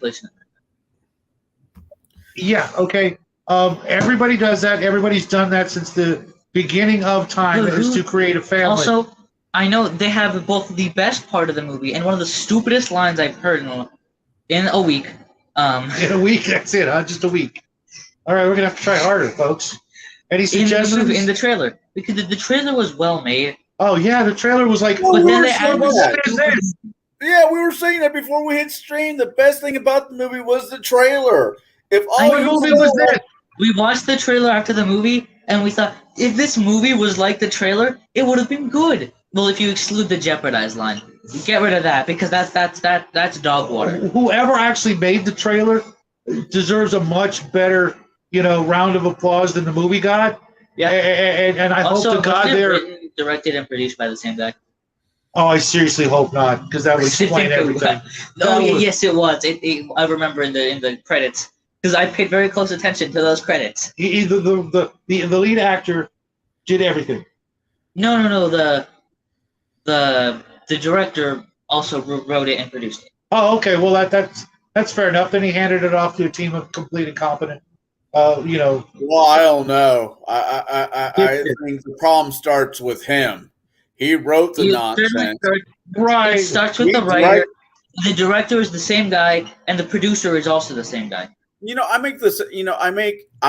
Yeah, okay. Everybody does that. Everybody's done that since the beginning of time, is to create a family. Also, I know they have both the best part of the movie and one of the stupidest lines I've heard in a week. In a week, that's it, huh? Just a week. All right, we're going to have to try harder, folks. Any suggestions? In the trailer. Because the trailer was well made. Oh, yeah, the trailer was like, But then they saying added that. what is this? Yeah, we were saying that before we hit stream. The best thing about the movie was the trailer. If all What you movie saw- was this? We watched the trailer after the movie, and we thought, if this movie was like the trailer, it would have been good. Well, if you exclude the jeopardize line, get rid of that, because that's dog water. Whoever actually made the trailer deserves a much better, round of applause than the movie got. Yeah. And I Also, hope to God wasn't it they're. written, directed, and produced by the same guy? Oh, I seriously hope not, because that would explain everything. Oh, That was- yes, it was. I remember in the credits, because I paid very close attention to those credits. The lead actor did everything. No. The director also wrote it and produced it. Oh, okay. Well, that's fair enough. Then he handed it off to a team of complete incompetent. Well, I don't know. I think the problem starts with him. He wrote the nonsense. Right. It starts with the writer. The director is the same guy, and the producer is also the same guy. I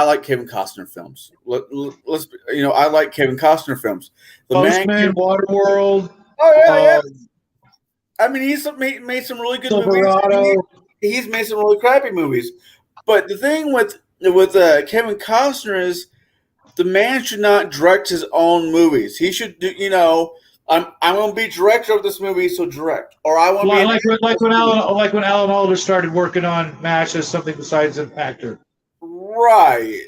like Kevin Costner films. I like Kevin Costner films. Postman, Waterworld. Oh yeah. I mean, he's made some really good Silverado. movies. He's made some really crappy movies. But the thing with Kevin Costner is the man should not direct his own movies. He should do. I'm going to be director of this movie, so direct. Or I want to be like when Alan Alda started working on MASH as something besides an actor. right.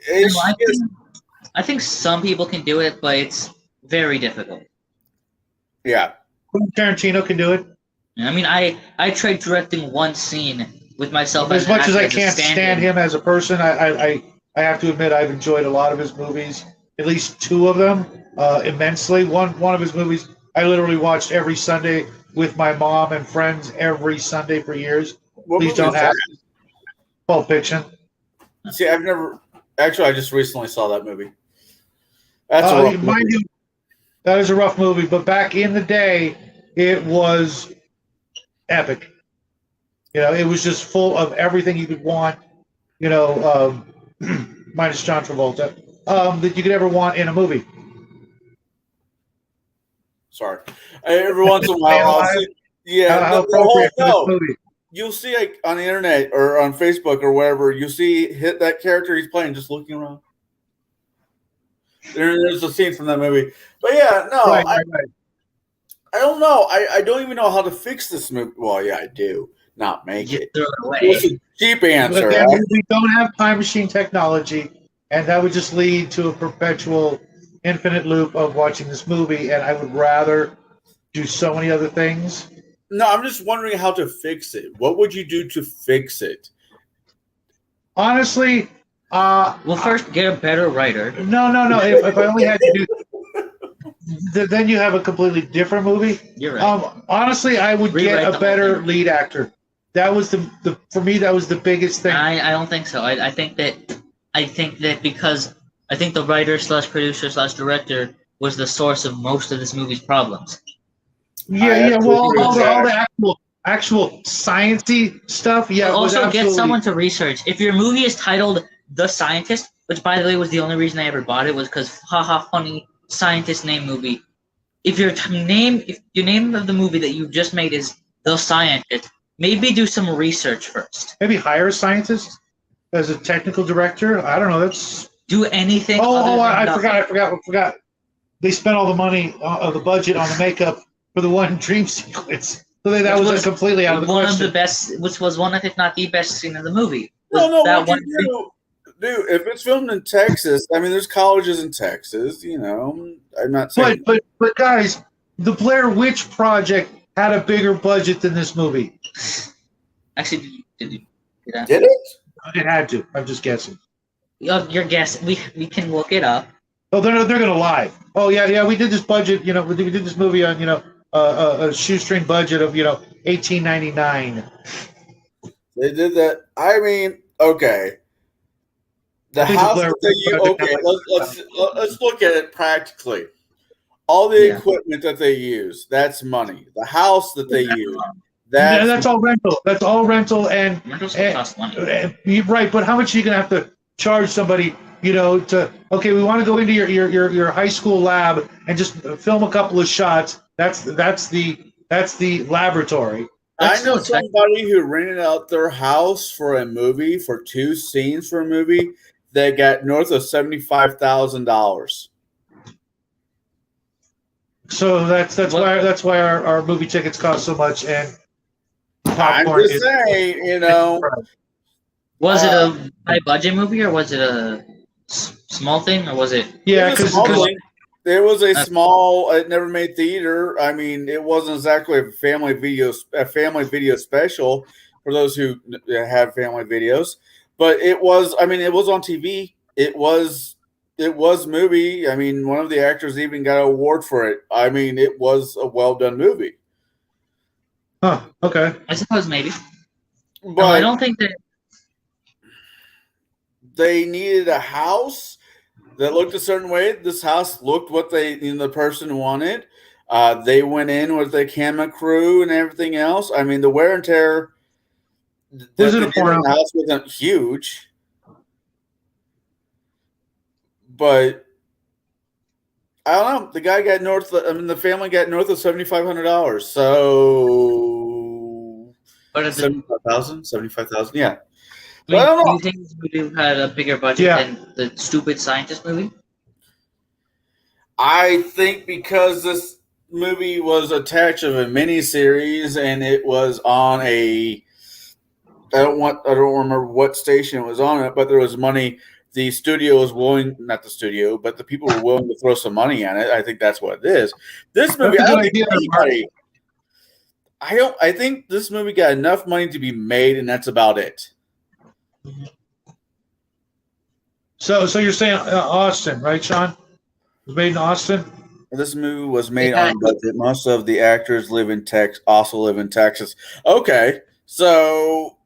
I think some people can do it, but it's very difficult. Yeah. Tarantino can do it. I mean, I tried directing one scene with myself As an much as actor I a can't stand stand-in. him as a person, I have to admit I've enjoyed a lot of his movies, at least two of them, immensely. One of his movies I literally watched every Sunday with my mom and friends every Sunday for years. What Please movie is don't that? ask. Pulp Fiction. See, I've never actually. I just recently saw that movie. That's a rough Mind movie. you, that is a rough movie, but back in the day, it was epic. You know, it was just full of everything you could want. You know, minus John Travolta, that you could ever want in a movie. Sorry. Every once in a Man while, I'll Alive, see. Yeah, how the whole appropriate for this no. movie. You'll see like on the internet or on Facebook or wherever. You see hit that character he's playing just looking around. There's a scene from that movie, but yeah, no, Right, I right, right. don't know. I don't even know how to fix this movie. Well, yeah, I do. Not make You it. throw it away. It's a cheap answer. Again, Right? we don't have time machine technology, and that would just lead to a perpetual, infinite loop of watching this movie. And I would rather do so many other things. No, I'm just wondering how to fix it. What would you do to fix it? Honestly, Well, first get a better writer. no. If I only had to do, then you have a completely different movie. You're right. Honestly, I would Rewrite get the a whole better thing. lead actor. That was the for me. That was the biggest thing. I don't think so. I think that because I think the writer slash producer slash director was the source of most of this movie's problems. Yeah. Well, agree with all that. the actual sciencey stuff. Yeah. But it was also get absolutely- someone to research. If your movie is titled The Scientist, which by the way was the only reason I ever bought it, was because haha funny scientist name movie. If your name of the movie that you just made is The Scientist, maybe do some research first. maybe hire a scientist as a technical director. I don't know. That's Do anything. other oh, than I nothing. forgot. They spent all the money of the budget on the makeup for the one dream sequence. So that Which was completely out of the one question. of the best, which was one of, if not the best scene in the movie. No, that what you do, if it's filmed in Texas, I mean, there's colleges in Texas, you know. I'm not saying. But guys, the Blair Witch Project had a bigger budget than this movie. Actually, did you do that? Did it? It had to. I'm just guessing. Your guess. We can look it up. Oh, they're gonna lie. Oh yeah. We did this budget. You know, we did this movie on a shoestring budget of $18.99. They did that. I mean, okay. The I think house Blair that they use, Witch okay, Project- let's look at it practically. All the Yeah. equipment that they use, that's money. The house that they use, Yeah, that's that's all rental. That's all rental, and Rentals will cost money. you're right. But how much are you gonna have to charge somebody? To okay, we want to go into your high school lab and just film a couple of shots. That's the laboratory. That's I know still expensive. somebody who rented out their house for a movie, for 2 scenes for a movie, that got north of $75,000. So that's why our movie tickets cost so much, and I'm popcorn just is saying, you know. Was it a high budget movie or was it a small thing or was it? yeah, It was a because small thing. There was a That's- small. It never made theater. I mean, it wasn't exactly a family video special for those who have family videos, but it was. I mean, it was on TV. It was movie. I mean, one of the actors even got an award for it. I mean, it was a well done movie. okay. I suppose maybe. But No, I don't think that. they needed a house that looked a certain way. This house looked what the person wanted. They went in with the camera crew and everything else. I mean, the wear and tear that Was it they a did in porno? the house wasn't huge, but I don't know. The guy got the family got north of $7,500. So But at the, 75,000, yeah. I mean, I don't know. do you think this movie had a bigger budget Yeah. than the stupid scientist movie? I think because this movie was attached of a miniseries and it was on I don't remember what station it was on it, but there was money. The studio was willing, not the studio, but the people were willing to throw some money on it. I think that's what it is. This movie, That's a I don't good think idea, Mark. I think this movie got enough money to be made, and that's about it. So you're saying Austin, right, Sean? It was made in Austin. This movie was made Yeah. on budget. Most of the actors also live in Texas. Okay, so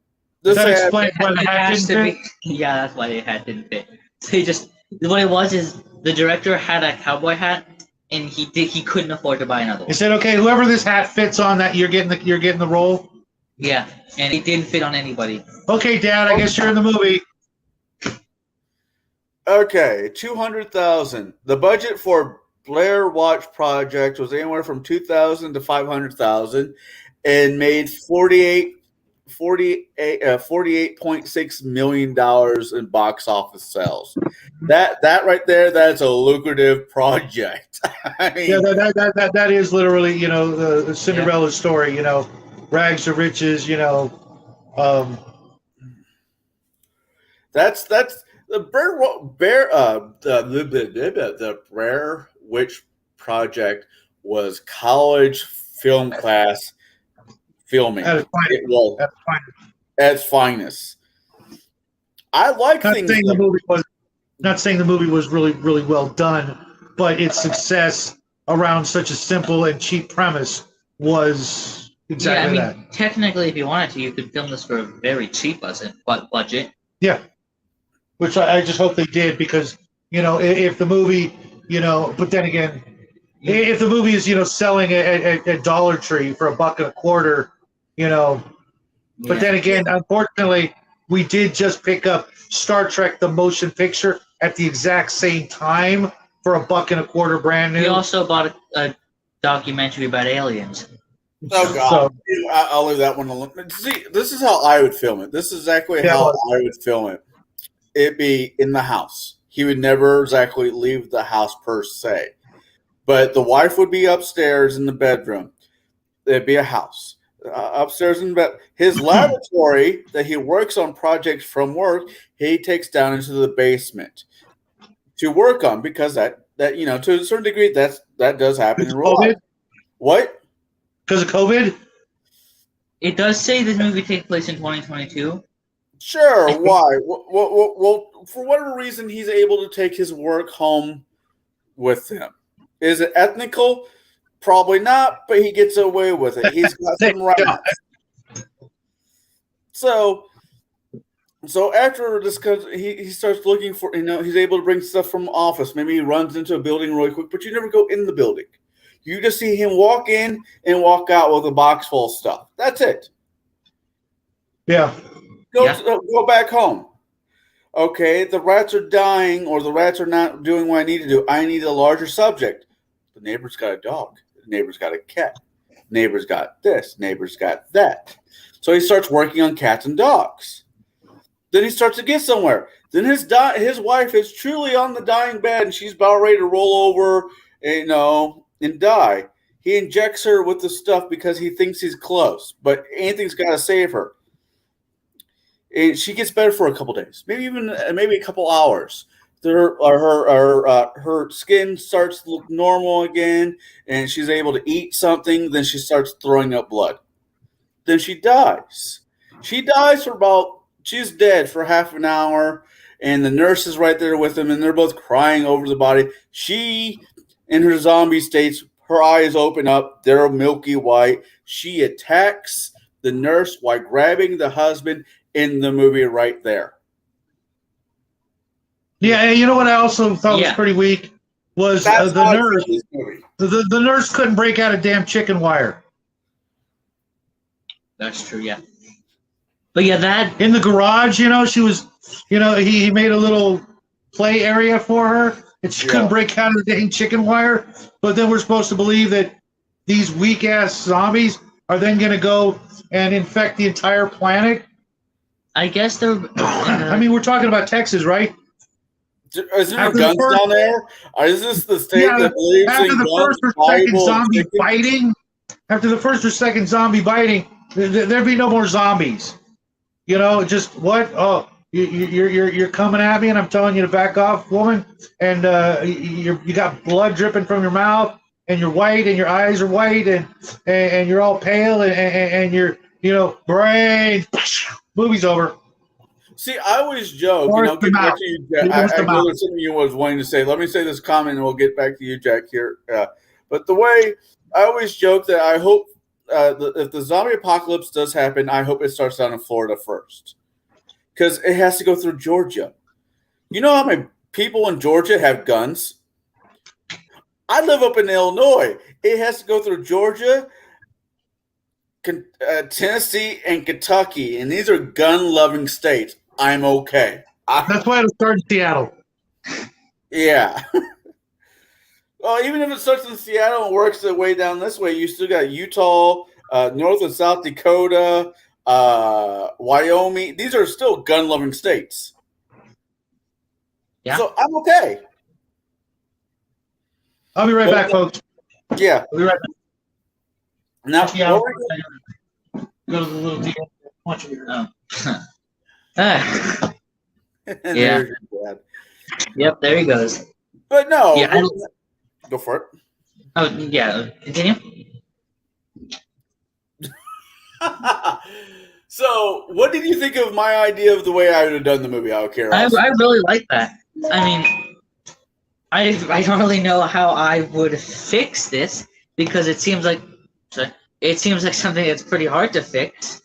this That had- explains why the It hat has didn't to fit. be- Yeah, that's why the hat didn't fit. So he just what it was is the director had a cowboy hat, and he couldn't afford to buy another He one. said, "Okay, whoever this hat fits on, that you're getting the role." Yeah, and it didn't fit on anybody. Okay, Dad, I guess you're in the movie. Okay, 200,000. The budget for Blair Watch Project was anywhere from 2,000 to 500,000, and made $48.6 million in box office sales. That right there, that's a lucrative project. I mean, Yeah, that is literally, the Cinderella story. Rags to riches. that's the the Blair Witch Project was college film class filming. At its finest. It was At its finest. at its finest. I like Not things. saying the like- movie was not saying the movie was really, really well done, but its success around such a simple and cheap premise was exactly yeah, I mean, technically, if you wanted to, you could film this for a very cheap budget. that. Yeah. Which I just hope they did, because if the movie, but then again, if the movie is selling at Dollar Tree for $1.25, but then again, unfortunately, we did just pick up Star Trek: The Motion Picture at the exact same time for $1.25 brand new. We also bought a documentary about aliens. Oh God! I'll leave that one alone. See, this is how I would film it. This is exactly how I would film it. It'd be in the house. He would never exactly leave the house per se, but the wife would be upstairs in the bedroom. It'd be a house upstairs in bed. His laboratory that he works on projects from work, he takes down into the basement to work on, because that to a certain degree that does happen in real life. What? Because of COVID? It does say this movie takes place in 2022. Sure. Why? Well, for whatever reason, he's able to take his work home with him. Is it ethnical? Probably not, but he gets away with it. He's got some rights. So after this, he starts looking for, he's able to bring stuff from office. Maybe he runs into a building really quick, but you never go in the building. You just see him walk in and walk out with a box full of stuff. That's it. Yeah. Go back home. Okay, the rats are dying, or the rats are not doing what I need to do. I need a larger subject. The neighbor's got a dog. The neighbor's got a cat. Neighbor's got this. Neighbor's got that. So he starts working on cats and dogs. Then he starts to get somewhere. Then his wife is truly on the dying bed, and she's about ready to roll over, and die. He injects her with the stuff because he thinks he's close, but anything's got to save her. And she gets better for a couple days, maybe a couple hours. Her skin starts to look normal again, and she's able to eat something. Then she starts throwing up blood. Then she dies. She's dead for half an hour, and the nurse is right there with them, and they're both crying over the body. She, in her zombie states, her eyes open up. They're milky white. She attacks the nurse while grabbing the husband in the movie right there. Yeah, and you know what I also thought was pretty weak was the nurse. The nurse couldn't break out a damn chicken wire. That's true, yeah. But yeah, that in the garage, she was, he made a little play area for her, and she couldn't break out of the dang chicken wire. But then we're supposed to believe that these weak ass zombies are then going to go and infect the entire planet. I guess they're. I mean, we're talking about Texas, right? Is there guns down there? Or is this the state that believes in guns, After the first or second zombie biting, there'd be no more zombies. Just what? Oh, you're coming at me, and I'm telling you to back off, woman. And you got blood dripping from your mouth. and you're white and your eyes are white and you're all pale and you're brain. Movie's over. See, I always joke, Or getting back to you, Jack. I know there's something you was wanting to say. Let me say this comment, and we'll get back to you, Jack. Here, but the way I always joke that I hope if the zombie apocalypse does happen, I hope it starts down in Florida first, because it has to go through Georgia. You know how many people in Georgia have guns? I live up in Illinois. It has to go through Georgia, Tennessee, and Kentucky, and these are gun-loving states. I'm okay. That's why it'll start in Seattle. Yeah. Well, even if it starts in Seattle and works its way down this way, you still got Utah, North and South Dakota, Wyoming. These are still gun-loving states. Yeah. So I'm okay. I'll be right back, folks. Yeah. I'll be right back. Now, Yeah, what go to the little deal. Watch it. Yeah. There's your dad. Yep, there he goes. But no. Yeah, Go for it. Oh, yeah. Continue. So, what did you think of my idea of the way I would have done the movie? I don't care. I really like that. I mean, I don't really know how I would fix this because it seems like something that's pretty hard to fix.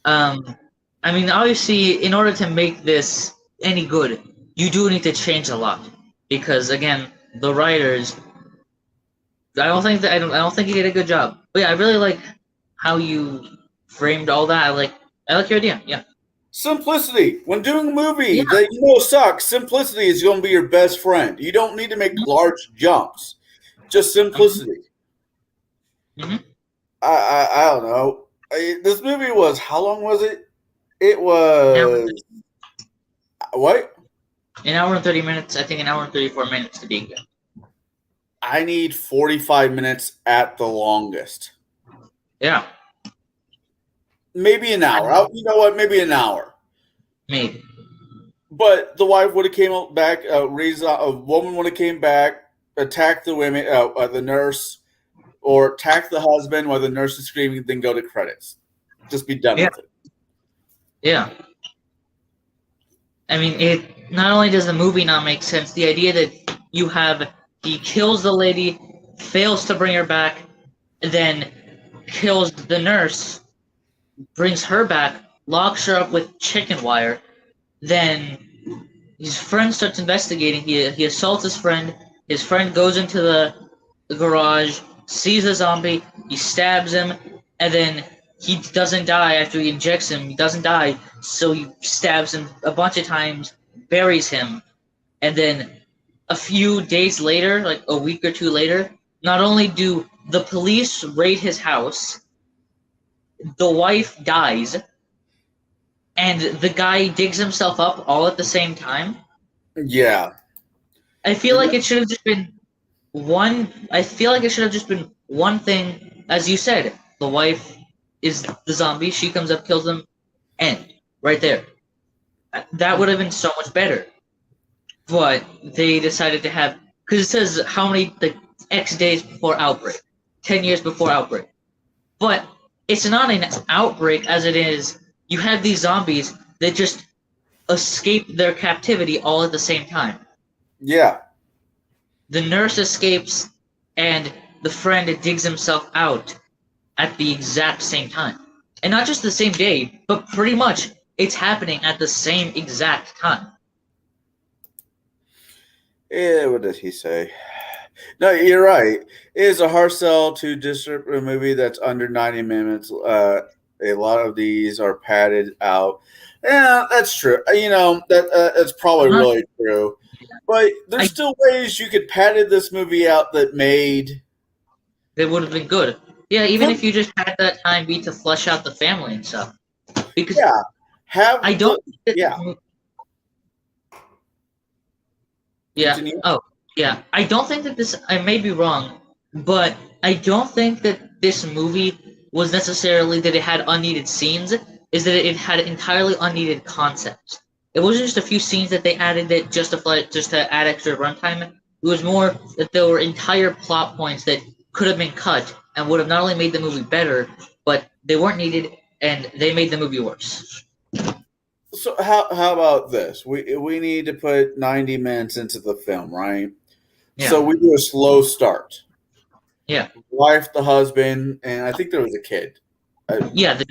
I mean, obviously, in order to make this any good, you do need to change a lot because, again, the writers. I don't think you did a good job. But yeah, I really like how you framed all that. I like your idea. Yeah. Simplicity. When doing a movie that you know sucks, simplicity is going to be your best friend. You don't need to make large jumps. Just simplicity. Mm-hmm. I don't know. This movie was, how long was it? It was what? An hour and 30 minutes. I think an hour and 34 minutes to be good. I need 45 minutes at the longest. Yeah. Maybe an hour. You know what? Maybe an hour. Maybe. But the wife would have came back. A woman would have came back, attacked the women, the nurse, or attack the husband while the nurse is screaming. Then go to credits. Just be done with it. Yeah. I mean, it not only does the movie not make sense, the idea that he kills the lady, fails to bring her back, then kills the nurse, brings her back, locks her up with chicken wire, then his friend starts investigating. He assaults his friend goes into the garage, sees the zombie, he stabs him, and then he doesn't die after he injects him. He doesn't die, so he stabs him a bunch of times, buries him, and then a few days later, like a week or two later, not only do the police raid his house, the wife dies, and the guy digs himself up all at the same time. Yeah. I feel like it should have just been one. I feel like it should have just been one thing, as you said. The wife is the zombie. She comes up, kills them, end right there. That would have been so much better. But they decided to have, because it says how many X days before outbreak, 10 years before outbreak. But it's not an outbreak as it is. You have these zombies that just escape their captivity all at the same time. Yeah. The nurse escapes, and the friend digs himself out at the exact same time. And not just the same day, but pretty much it's happening at the same exact time. Yeah, what did he say? No, you're right. It is a hard sell to distribute a movie that's under 90 minutes. A lot of these are padded out. Yeah, that's true. That's probably really true. But there's still ways you could padded this movie out that made... It would have been good. Yeah, even if you just had that time be to flesh out the family and stuff. Because I don't... Yeah. Continue. Oh, yeah. I don't think that this... I may be wrong, but I don't think that this movie was necessarily that it had unneeded scenes. Is that it had entirely unneeded concepts. It wasn't just a few scenes that they added that just to add extra runtime. It was more that there were entire plot points that could have been cut and would have not only made the movie better, but they weren't needed and they made the movie worse. So how about this? We need to put 90 minutes into the film, right? Yeah. So we do a slow start. Yeah. Wife, the husband, and I think there was a kid. Yeah, the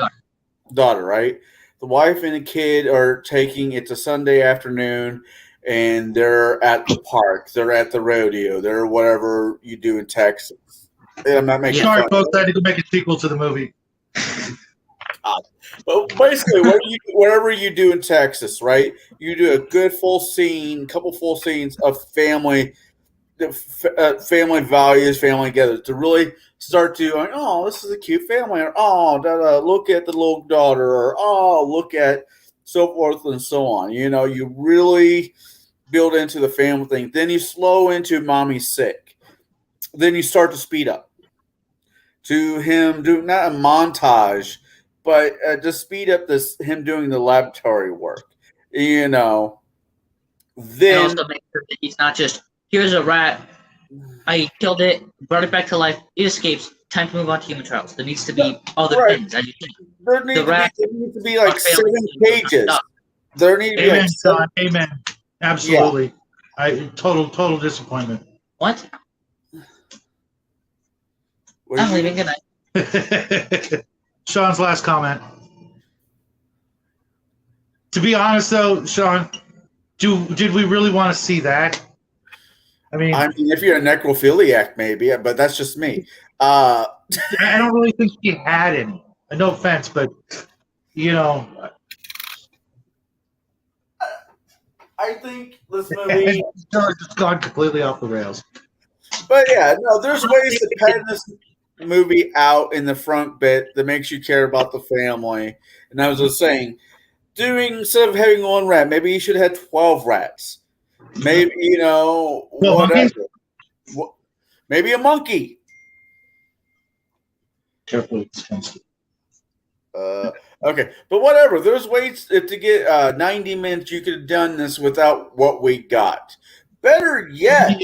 Daughter, right? The wife and the kid are it's a Sunday afternoon, and they're at the park. They're at the rodeo. They're whatever you do in Texas. And I'm not making Sorry, fun. folks, I had to go make a sequel to the movie. But basically, whatever you do in Texas, right? You do a good couple full scenes of family values, family together to really start to, oh, this is a cute family, or oh, look at the little daughter, or oh, look at so forth and so on. You really build into the family thing. Then you slow into mommy's sick. Then you start to speed up to him do not a montage, but to speed up him doing the laboratory work. Then and also make sure that he's not just, here's a rat, I killed it, brought it back to life, it escapes, time to move on to human trials. There needs to be other things, as you said. There needs to be like 7 pages. There need to be Amen, like son. Amen. Absolutely. Total disappointment. What? I'm leaving. Good night. Sean's last comment. To be honest, though, Sean, did we really want to see that? I mean, if you're a necrophiliac, maybe, but that's just me. I don't really think he had any. No offense, but I think this movie it's gone completely off the rails. But yeah, no, there's ways to pen this movie out in the front bit that makes you care about the family. And I was just saying, instead of having one rat, maybe you should have 12 rats. Maybe, whatever. Maybe a monkey. Careful, it's expensive. Okay, but whatever. There's ways to get 90 minutes. You could have done this without what we got. Better yet,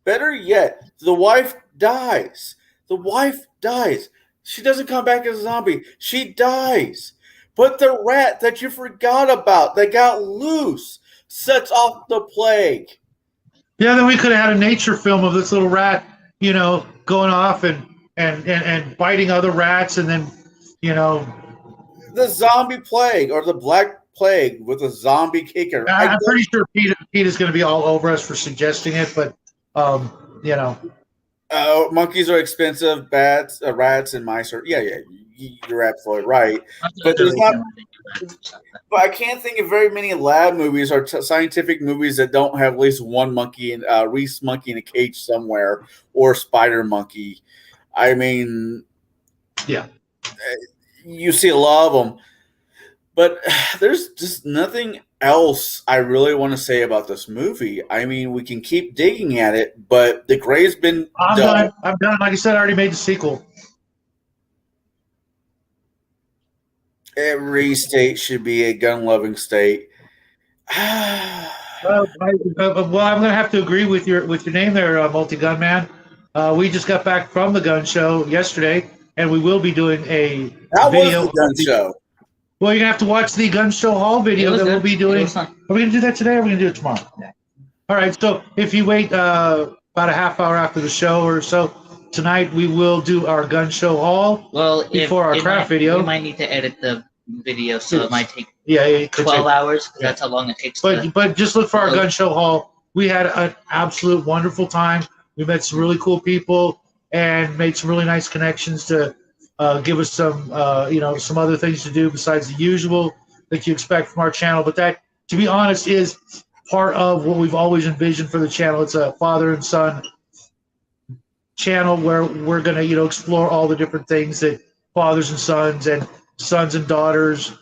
the wife dies. The wife dies. She doesn't come back as a zombie. She dies. But the rat that you forgot about, that got loose, sets off the plague. Yeah, then we could have had a nature film of this little rat, going off and biting other rats, and then, the zombie plague or the black plague with a zombie kicker. I'm pretty sure Pete is going to be all over us for suggesting it, but monkeys are expensive. Rats and mice are. Yeah, you're absolutely right. But there's not. But I can't think of very many lab movies or scientific movies that don't have at least one monkey and Reese monkey in a cage somewhere, or spider monkey. I mean, yeah, you see a lot of them, but there's just nothing else I really want to say about this movie. I mean, we can keep digging at it, but the gray's been done. I'm done. Like I said, I already made the sequel. Every state should be a gun-loving state. Well, I'm going to have to agree with your name there, Multi-Gun Man. We just got back from the gun show yesterday, and we will be doing a video. Was the gun show? Well, you're going to have to watch the gun show haul video that we'll be doing. Are we going to do that today, or are we going to do it tomorrow? Yeah. All right, so if you wait about a half hour after the show or so, tonight we will do our gun show haul before our craft video. You might need to edit the video, so it might take 12 hours. That's how long it takes. But just look for our gun show haul. We had an absolute wonderful time. We met some really cool people and made some really nice connections to give us some some other things to do besides the usual that you expect from our channel. But that, to be honest, is part of what we've always envisioned for the channel. It's a father and son channel where we're going to explore all the different things that fathers and sons and daughters,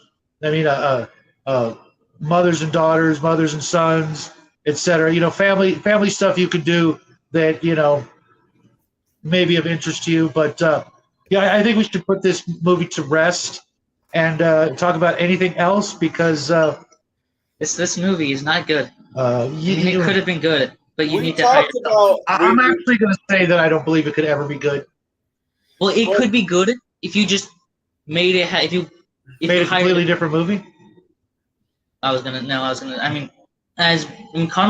mothers and daughters, mothers and sons, etc. Family stuff you could do that may be of interest to you. But I think we should put this movie to rest and talk about anything else, because this movie is not good. It could have been good. but you We need to hire talked someone. about. I'm actually going to say that I don't believe it could ever be good. Well, it could be good if you just made it. If you Made a hired- completely different movie. Connell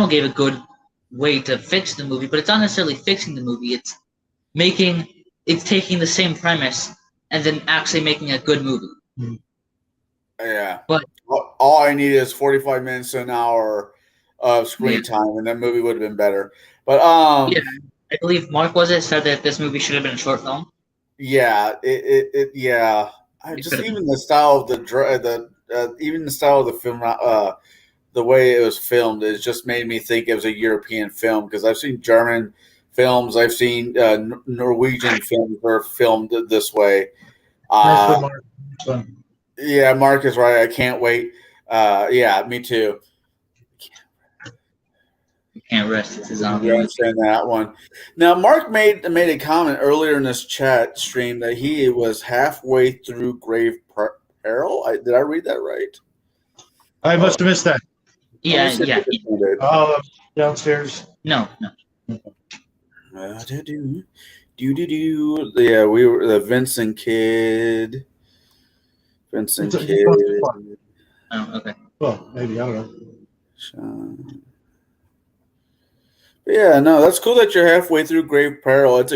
gave a good way to fix the movie, but it's not necessarily fixing the movie. It's taking the same premise and then actually making a good movie. Yeah. But all I need is 45 minutes to an hour of screen Yeah. time, and that movie would have been better. But Yeah. I believe Mark said that this movie should have been a short film. yeah, yeah. Even the style of even the style of the film, the way it was filmed, it just made me think it was a European film because I've seen German films, I've seen Norwegian films that are filmed this way. Nice one, Mark. Nice one. Yeah, Mark is right. I can't wait. Yeah, me too. You can't rest. It's a zombie You movie. understand that one. Now, Mark made a comment earlier in this chat stream that he was halfway through Grave Peril. Did I read that right? I must have missed that. Yeah. Oh, downstairs. No. Yeah, we were the Vincent Kid. Vincent It's a- Kid. Oh, okay. Well, maybe, I don't know. Sean. Yeah, no, that's cool that you're halfway through Grave Peril. It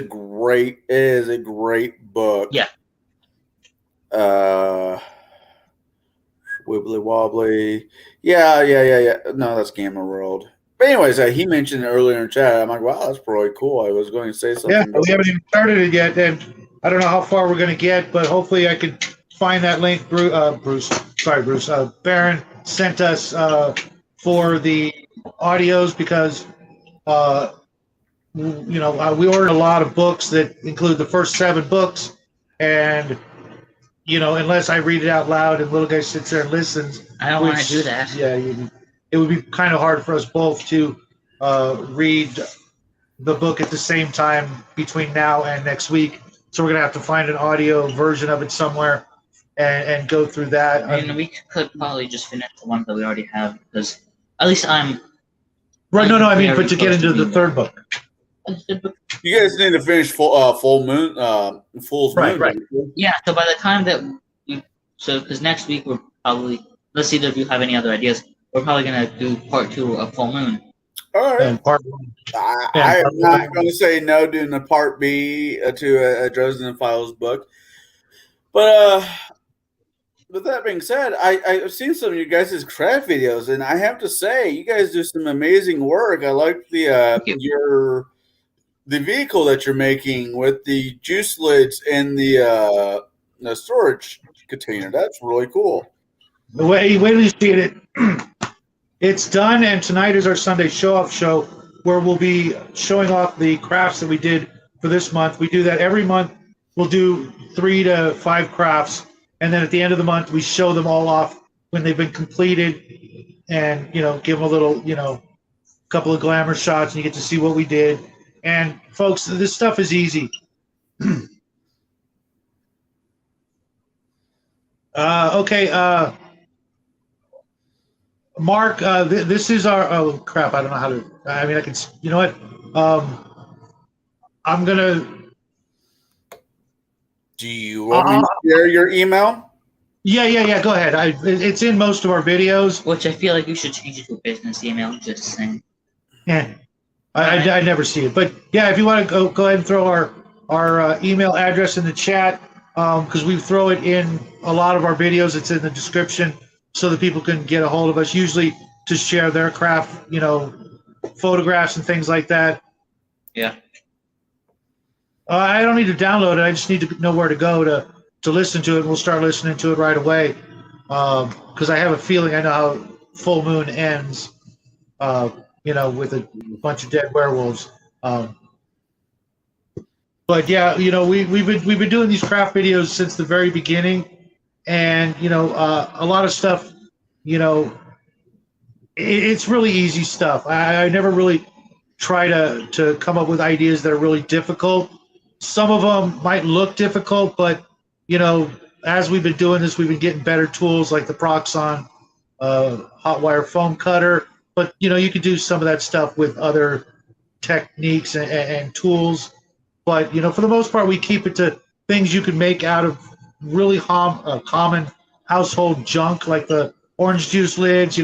is a great book. Yeah. Wibbly wobbly. Yeah. No, that's Gamma World. But anyways, he mentioned it earlier in chat. I'm like, wow, that's probably cool. I was going to say something. Yeah, we haven't even started it yet, and I don't know how far we're going to get, but hopefully I could find that link. Bruce. Baron sent us for the audios because, we ordered a lot of books that include the first 7 books, and unless I read it out loud and little guy sits there and listens, I don't want to do that. Yeah, it would be kind of hard for us both to read the book at the same time between now and next week. So we're gonna have to find an audio version of it somewhere and go through that. I mean, we could probably just finish the one that we already have because at least I'm. Right? No, I mean, very but to get close into to the being third book. You guys need to finish Full Moon. Fool's Right, Moon. right. Yeah, so by the time that because next week we're probably, unless either of you have any other ideas, we're probably going to do part 2 of Full Moon. All right. And part 1. I am not going to say no doing the part B to a Dresden Files book. But with that being said, I've seen some of you guys' craft videos, and I have to say, you guys do some amazing work. I like the vehicle that you're making with the juice lids and the storage container. That's really cool. Wait till you see it. It's done, and tonight is our Sunday show-off show where we'll be showing off the crafts that we did for this month. We do that every month. We'll do 3 to 5 crafts, and then at the end of the month, we show them all off when they've been completed and, give them a little, couple of glamour shots, and you get to see what we did. And, folks, this stuff is easy. Okay, Mark, this is our. Oh crap! I don't know how to. I mean, I can. You know what? I'm gonna. Do you want me to share your email? Yeah. Go ahead. It's in most of our videos. Which I feel like you should change it to a business email. Just saying. Yeah. I never see it, but yeah, if you want to go ahead and throw our email address in the chat, because we throw it in a lot of our videos. It's in the description, so that people can get a hold of us, usually to share their craft, photographs and things like that. Yeah. I don't need to download it. I just need to know where to go to listen to it. We'll start listening to it right away, because I have a feeling I know how Full Moon ends, with a bunch of dead werewolves. But yeah, we've been doing these craft videos since the very beginning. And, a lot of stuff, it's really easy stuff. I never really try to come up with ideas that are really difficult. Some of them might look difficult, but, as we've been doing this, we've been getting better tools like the Proxxon hot wire foam cutter. But, you could do some of that stuff with other techniques and tools. But for the most part, we keep it to things you can make out of really common household junk, like the orange juice lids.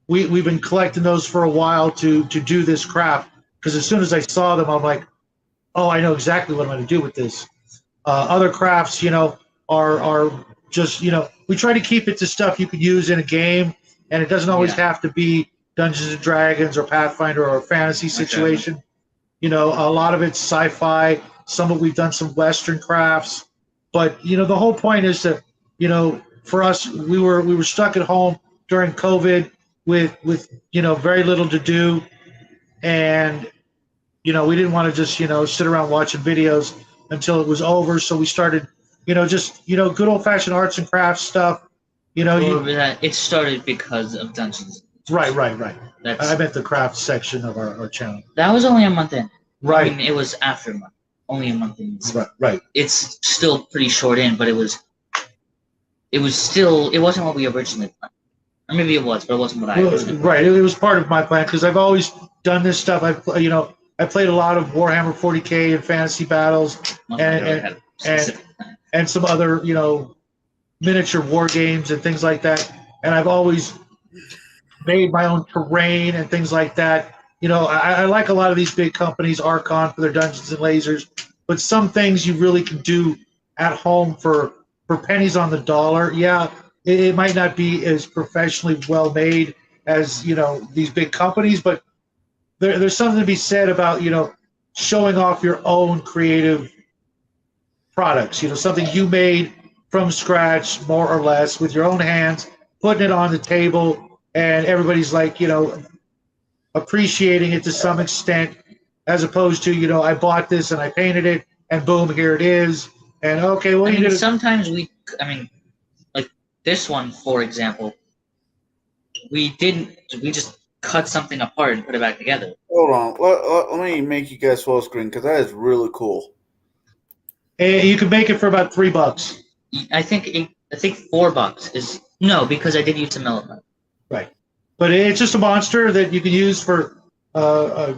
We've been collecting those for a while to do this craft, because as soon as I saw them, I'm like, oh, I know exactly what I'm going to do with this. Other crafts, are just, we try to keep it to stuff you could use in a game, and it doesn't always have to be Dungeons and Dragons or Pathfinder or a fantasy situation. A lot of it's sci-fi. Some of we've done some Western crafts, but the whole point is that for us, we were stuck at home during COVID with very little to do, and we didn't want to just sit around watching videos until it was over. So we started just good old-fashioned arts and crafts stuff. It started because of Dungeons. Right. I meant the craft section of our channel. That was only a month in. Right. I mean, it was after a month. Only a month in. Right. It's still pretty short in, but it wasn't what we originally planned. Or maybe it was, but it wasn't what I originally planned. Right. It was part of my plan, because I've always done this stuff. I played a lot of Warhammer 40K and Fantasy Battles and some other miniature war games and things like that. And I've always made my own terrain and things like that. I like a lot of these big companies, Archon for their Dungeons and Lasers, but some things you really can do at home for pennies on the dollar. Yeah, it might not be as professionally well made as these big companies, but there's something to be said about showing off your own creative products. Something you made from scratch, more or less, with your own hands, putting it on the table, and everybody's like appreciating it to some extent, as opposed to I bought this and I painted it and boom, here it is. And okay, well, sometimes like this one, for example, we just cut something apart and put it back together. Hold on, let me make you guys full screen, because that is really cool. And you can make it for about $3. I think $4 is no, because I did use some Milliput. Right, but it's just a monster that you can use for a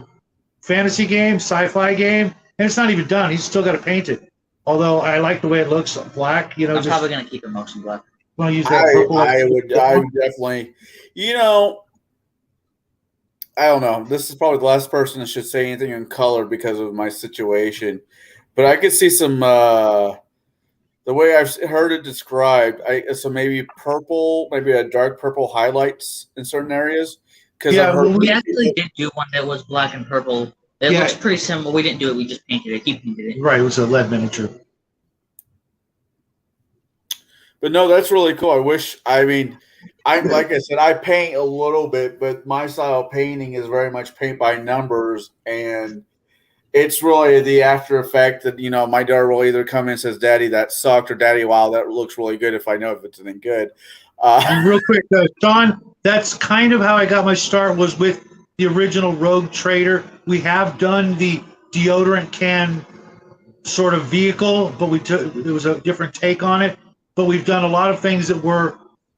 fantasy game, sci-fi game, and it's not even done. He's still got to paint it. Although I like the way it looks black. I'm probably gonna keep it mostly black. Want to use that purple? I would definitely. I don't know. This is probably the last person that should say anything in color because of my situation, but I could see some. The way I've heard it described, so maybe purple, maybe a dark purple highlights in certain areas. Because we actually did do one that was black and purple. It looks pretty similar. We didn't do it. We just painted it. He painted it. Right. It was a lead miniature. But no, that's really cool. I'm like I said, I paint a little bit, but my style of painting is very much paint by numbers, and it's really the after effect that my daughter will either come in and says, "Daddy, that sucked," or "Daddy, wow, that looks really good." If I know if it's anything good. And real quick, Sean, that's kind of how I got my start, was with the original Rogue Trader. We have done the deodorant can sort of vehicle, but it was a different take on it. But we've done a lot of things that were,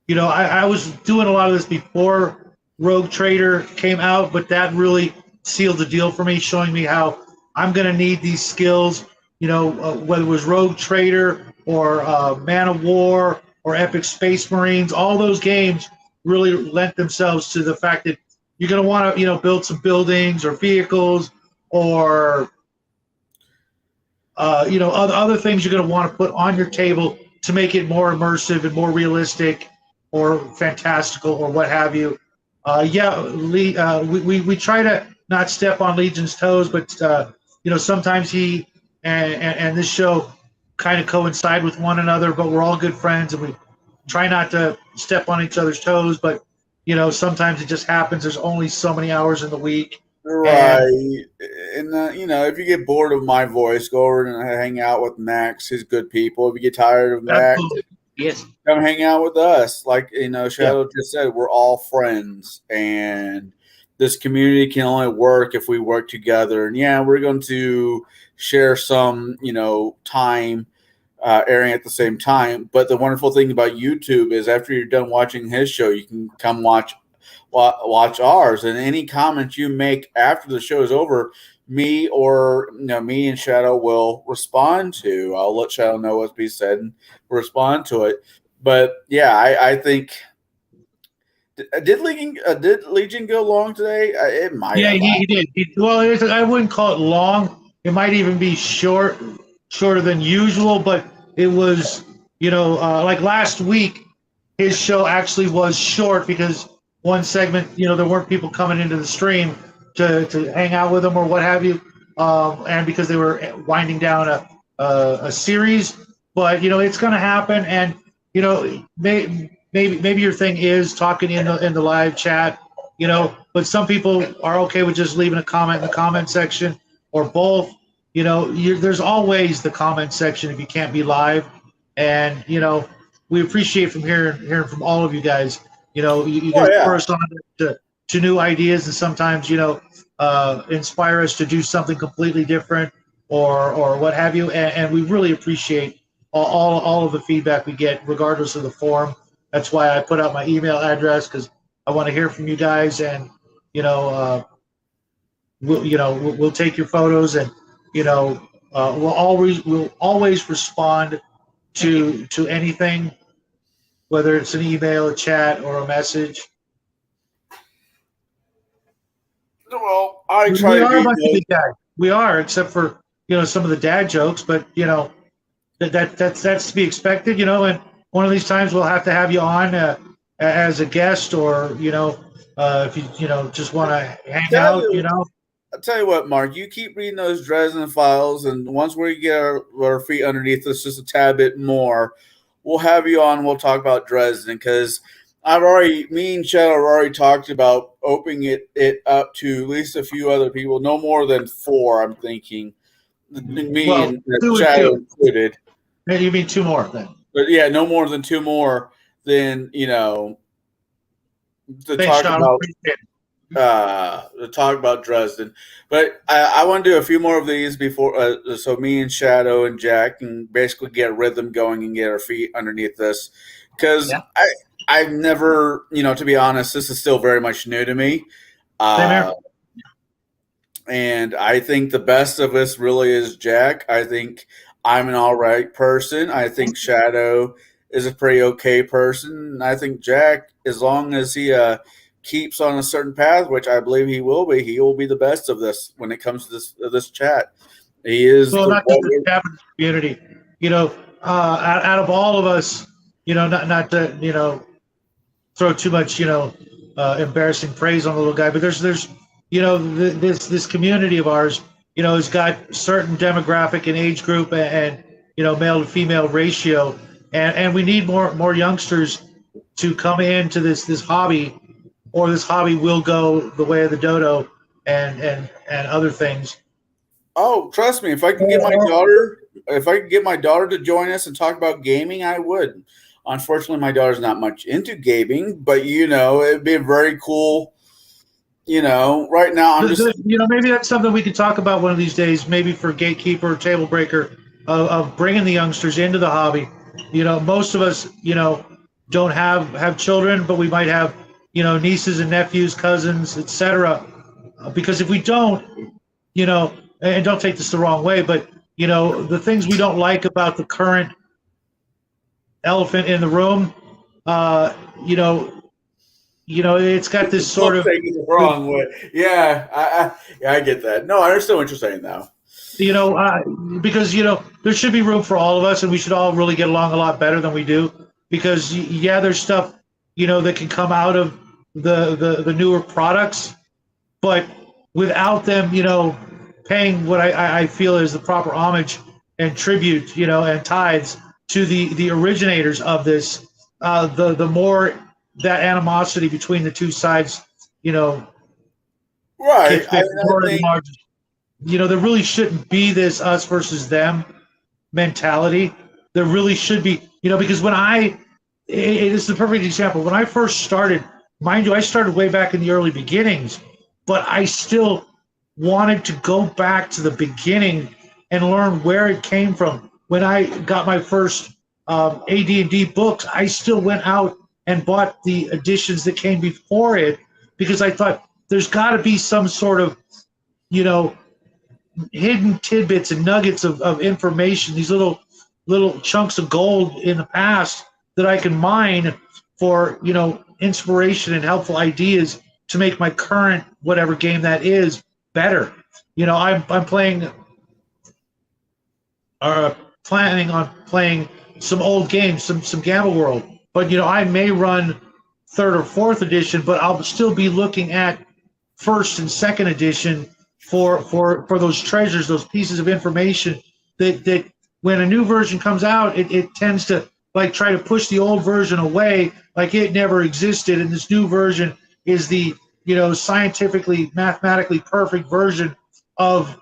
I was doing a lot of this before Rogue Trader came out, but that really sealed the deal for me, showing me how I'm going to need these skills, whether it was Rogue Trader or Man of War or Epic Space Marines. All those games really lent themselves to the fact that you're going to want to, build some buildings or vehicles or, other things you're going to want to put on your table to make it more immersive and more realistic or fantastical or what have you. We try to not step on Legion's toes, but sometimes he and this show kind of coincide with one another, but we're all good friends and we try not to step on each other's toes. But sometimes it just happens. There's only so many hours in the week. Right. And if you get bored of my voice, go over and hang out with Max. He's good people. If you get tired of Max, yes, come hang out with us. Like Shadow just said, we're all friends, and this community can only work if we work together. And we're going to share some time airing at the same time. But the wonderful thing about YouTube is after you're done watching his show, you can come watch watch ours. And any comments you make after the show is over, me and Shadow will respond to. I'll let Shadow know what's being said and respond to it. But yeah, I think did Legion go long today? It might. Yeah, he did. I wouldn't call it long. It might even be shorter than usual, but it was, like last week, his show actually was short because one segment, there weren't people coming into the stream to hang out with him or what have you, and because they were winding down a series. But it's going to happen, and maybe your thing is talking in the live chat, but some people are okay with just leaving a comment in the comment section or both. There's always the comment section if you can't be live, and we appreciate from hearing from all of you guys. You spur us on to new ideas, and sometimes inspire us to do something completely different or what have you. And we really appreciate all of the feedback we get, regardless of the form. That's why I put out my email address, because I want to hear from you guys, and we'll take your photos, and we'll always respond to anything, whether it's an email, a chat, or a message. Well, I try to be big guys. We are, except for some of the dad jokes, but that's to be expected. And one of these times we'll have to have you on as a guest, or if you just want to hang out. I'll tell you what, Mark. You keep reading those Dresden files, and once we get our feet underneath us just a tad bit more, we'll have you on. We'll talk about Dresden, because me and Shadow have already talked about opening it up to at least a few other people, no more than 4. I'm thinking, and Shadow included. You mean 2 more then? But yeah, no more than 2 more than to Thanks, talk about Dresden. But I want to do a few more of these before, so me and Shadow and Jack can basically get a rhythm going and get our feet underneath this. Because I've never, to be honest, this is still very much new to me. And I think the best of us really is Jack. I think I'm an all right person. I think Shadow is a pretty okay person. I think Jack, as long as he keeps on a certain path, which I believe he will be the best of this when it comes to this chat. He is. Well, not just the Japanese community. Out of all of us, not to throw too much embarrassing praise on the little guy, but there's this community of ours has got certain demographic and age group and male to female ratio, and we need more youngsters to come into this hobby, or this hobby will go the way of the dodo and other things. Oh, trust me, if I could get my daughter to join us and talk about gaming, I would. Unfortunately, my daughter's not much into gaming, but it'd be a very cool. Right now I'm just. Maybe that's something we could talk about one of these days. Maybe for Gatekeeper or Table Breaker, of bringing the youngsters into the hobby. Most of us, don't have children, but we might have, nieces and nephews, cousins, etc. Because if we don't, and don't take this the wrong way, but the things we don't like about the current elephant in the room, it's got this sort of the wrong way. Yeah, I get that. No, I understand what you're saying now. Because there should be room for all of us, and we should all really get along a lot better than we do. Because there's stuff that can come out of the newer products, but without them, paying what I feel is the proper homage and tribute, and tithes to the originators of this, the more that animosity between the two sides, right. There really shouldn't be this us versus them mentality. There really should be, because it is the perfect example. When I first started, mind you, I started way back in the early beginnings, but I still wanted to go back to the beginning and learn where it came from. When I got my first AD&D books, I still went out and bought the editions that came before it because I thought there's got to be some sort of, you know, hidden tidbits and nuggets of information, these little chunks of gold in the past that I can mine for, you know, inspiration and helpful ideas to make my current whatever game that is better. You know, I'm playing planning on playing some old games, some Gamma World, but you know, I may run third or fourth edition, but I'll still be looking at first and second edition for those treasures, those pieces of information that when a new version comes out, it tends to like try to push the old version away like it never existed, and this new version is the, you know, scientifically, mathematically perfect version of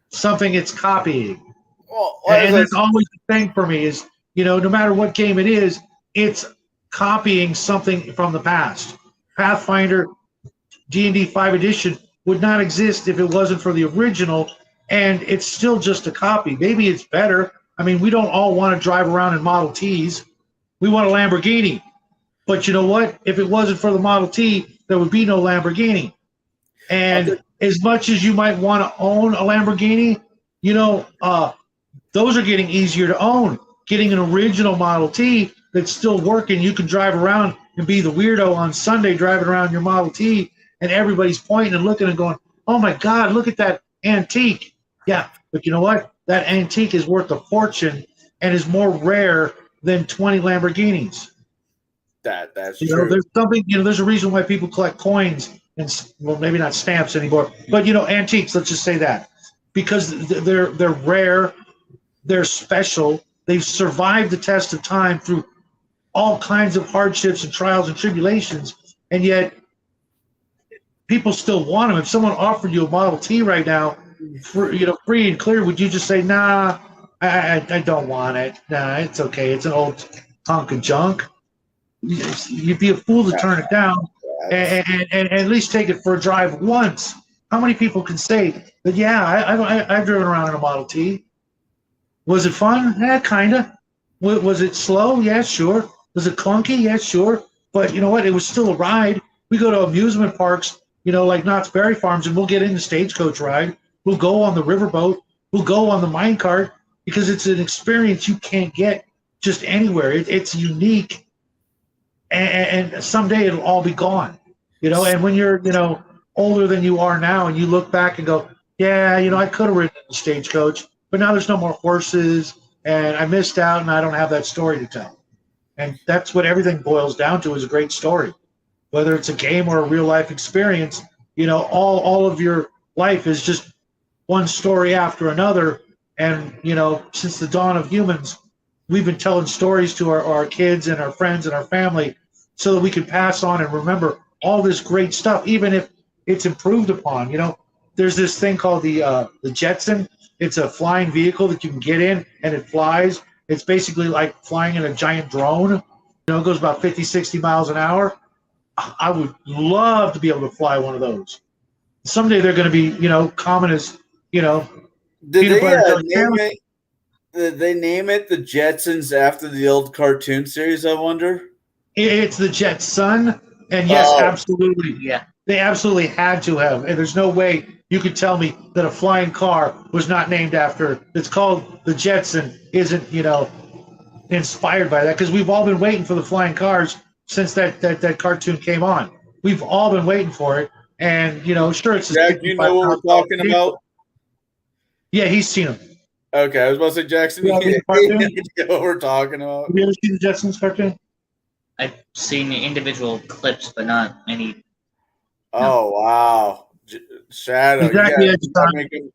something it's copying. Well, And that's always the thing for me is, you know, no matter what game it is, it's copying something from the past. Pathfinder D&D 5 edition would not exist if it wasn't for the original, and it's still just a copy. Maybe it's better. I mean, we don't all want to drive around in Model Ts. We want a Lamborghini. But you know what? If it wasn't for the Model T, there would be no Lamborghini. And as much as you might want to own a Lamborghini, you know, those are getting easier to own. Getting an original Model T that's still working, you can drive around and be the weirdo on Sunday driving around your Model T, and everybody's pointing and looking and going, oh my God, look at that antique. Yeah, but you know what? That antique is worth a fortune and is more rare than 20 Lamborghinis. That's you true. know, there's something, you know, there's a reason why people collect coins and, well, maybe not stamps anymore, but you know, antiques, let's just say that, because they're rare, they're special, they've survived the test of time through all kinds of hardships and trials and tribulations, and yet people still want them. If someone offered you a Model T right now, you know, free and clear, would you just say, nah, I don't want it. Nah, it's okay. It's an old hunk of junk. You'd be a fool to turn it down and at least take it for a drive once. How many people can say that, yeah, I've driven around in a Model T. Was it fun? Yeah, kind of. Was it slow? Yeah, sure. Was it clunky? Yeah, sure. But you know what? It was still a ride. We go to amusement parks, you know, like Knott's Berry Farms, and we'll get in the stagecoach ride. We'll go on the riverboat. We'll go on the minecart because it's an experience you can't get just anywhere. It's unique, and someday it'll all be gone, you know. And when you're, you know, older than you are now, and you look back and go, yeah, you know, I could have ridden the stagecoach, but now there's no more horses, and I missed out, and I don't have that story to tell. And that's what everything boils down to, is a great story. Whether it's a game or a real life experience, you know, all of your life is just one story after another. And, you know, since the dawn of humans, we've been telling stories to our kids and our friends and our family so that we can pass on and remember all this great stuff, even if it's improved upon. You know, there's this thing called the Jetson. It's a flying vehicle that you can get in, and it flies. It's basically like flying in a giant drone. You know, it goes about 50, 60 miles an hour. I would love to be able to fly one of those. Someday they're going to be, you know, common as, you know, Did they name it the Jetsons after the old cartoon series, I wonder? It's the Jetson, and yes, absolutely. Yeah. They absolutely had to have. And there's no way you could tell me that a flying car was not named after. It's called the Jetson, isn't, you know, inspired by that, because we've all been waiting for the flying cars since that cartoon came on. We've all been waiting for it, and you know, sure, it's. Jack, you know what we're talking about? Yeah, he's seen them. Okay, I was about to say, Jackson, you know what we're talking about. Have you ever seen the Jetsons cartoon? I've seen the individual clips, but not any. Oh wow, Shadow! Exactly. You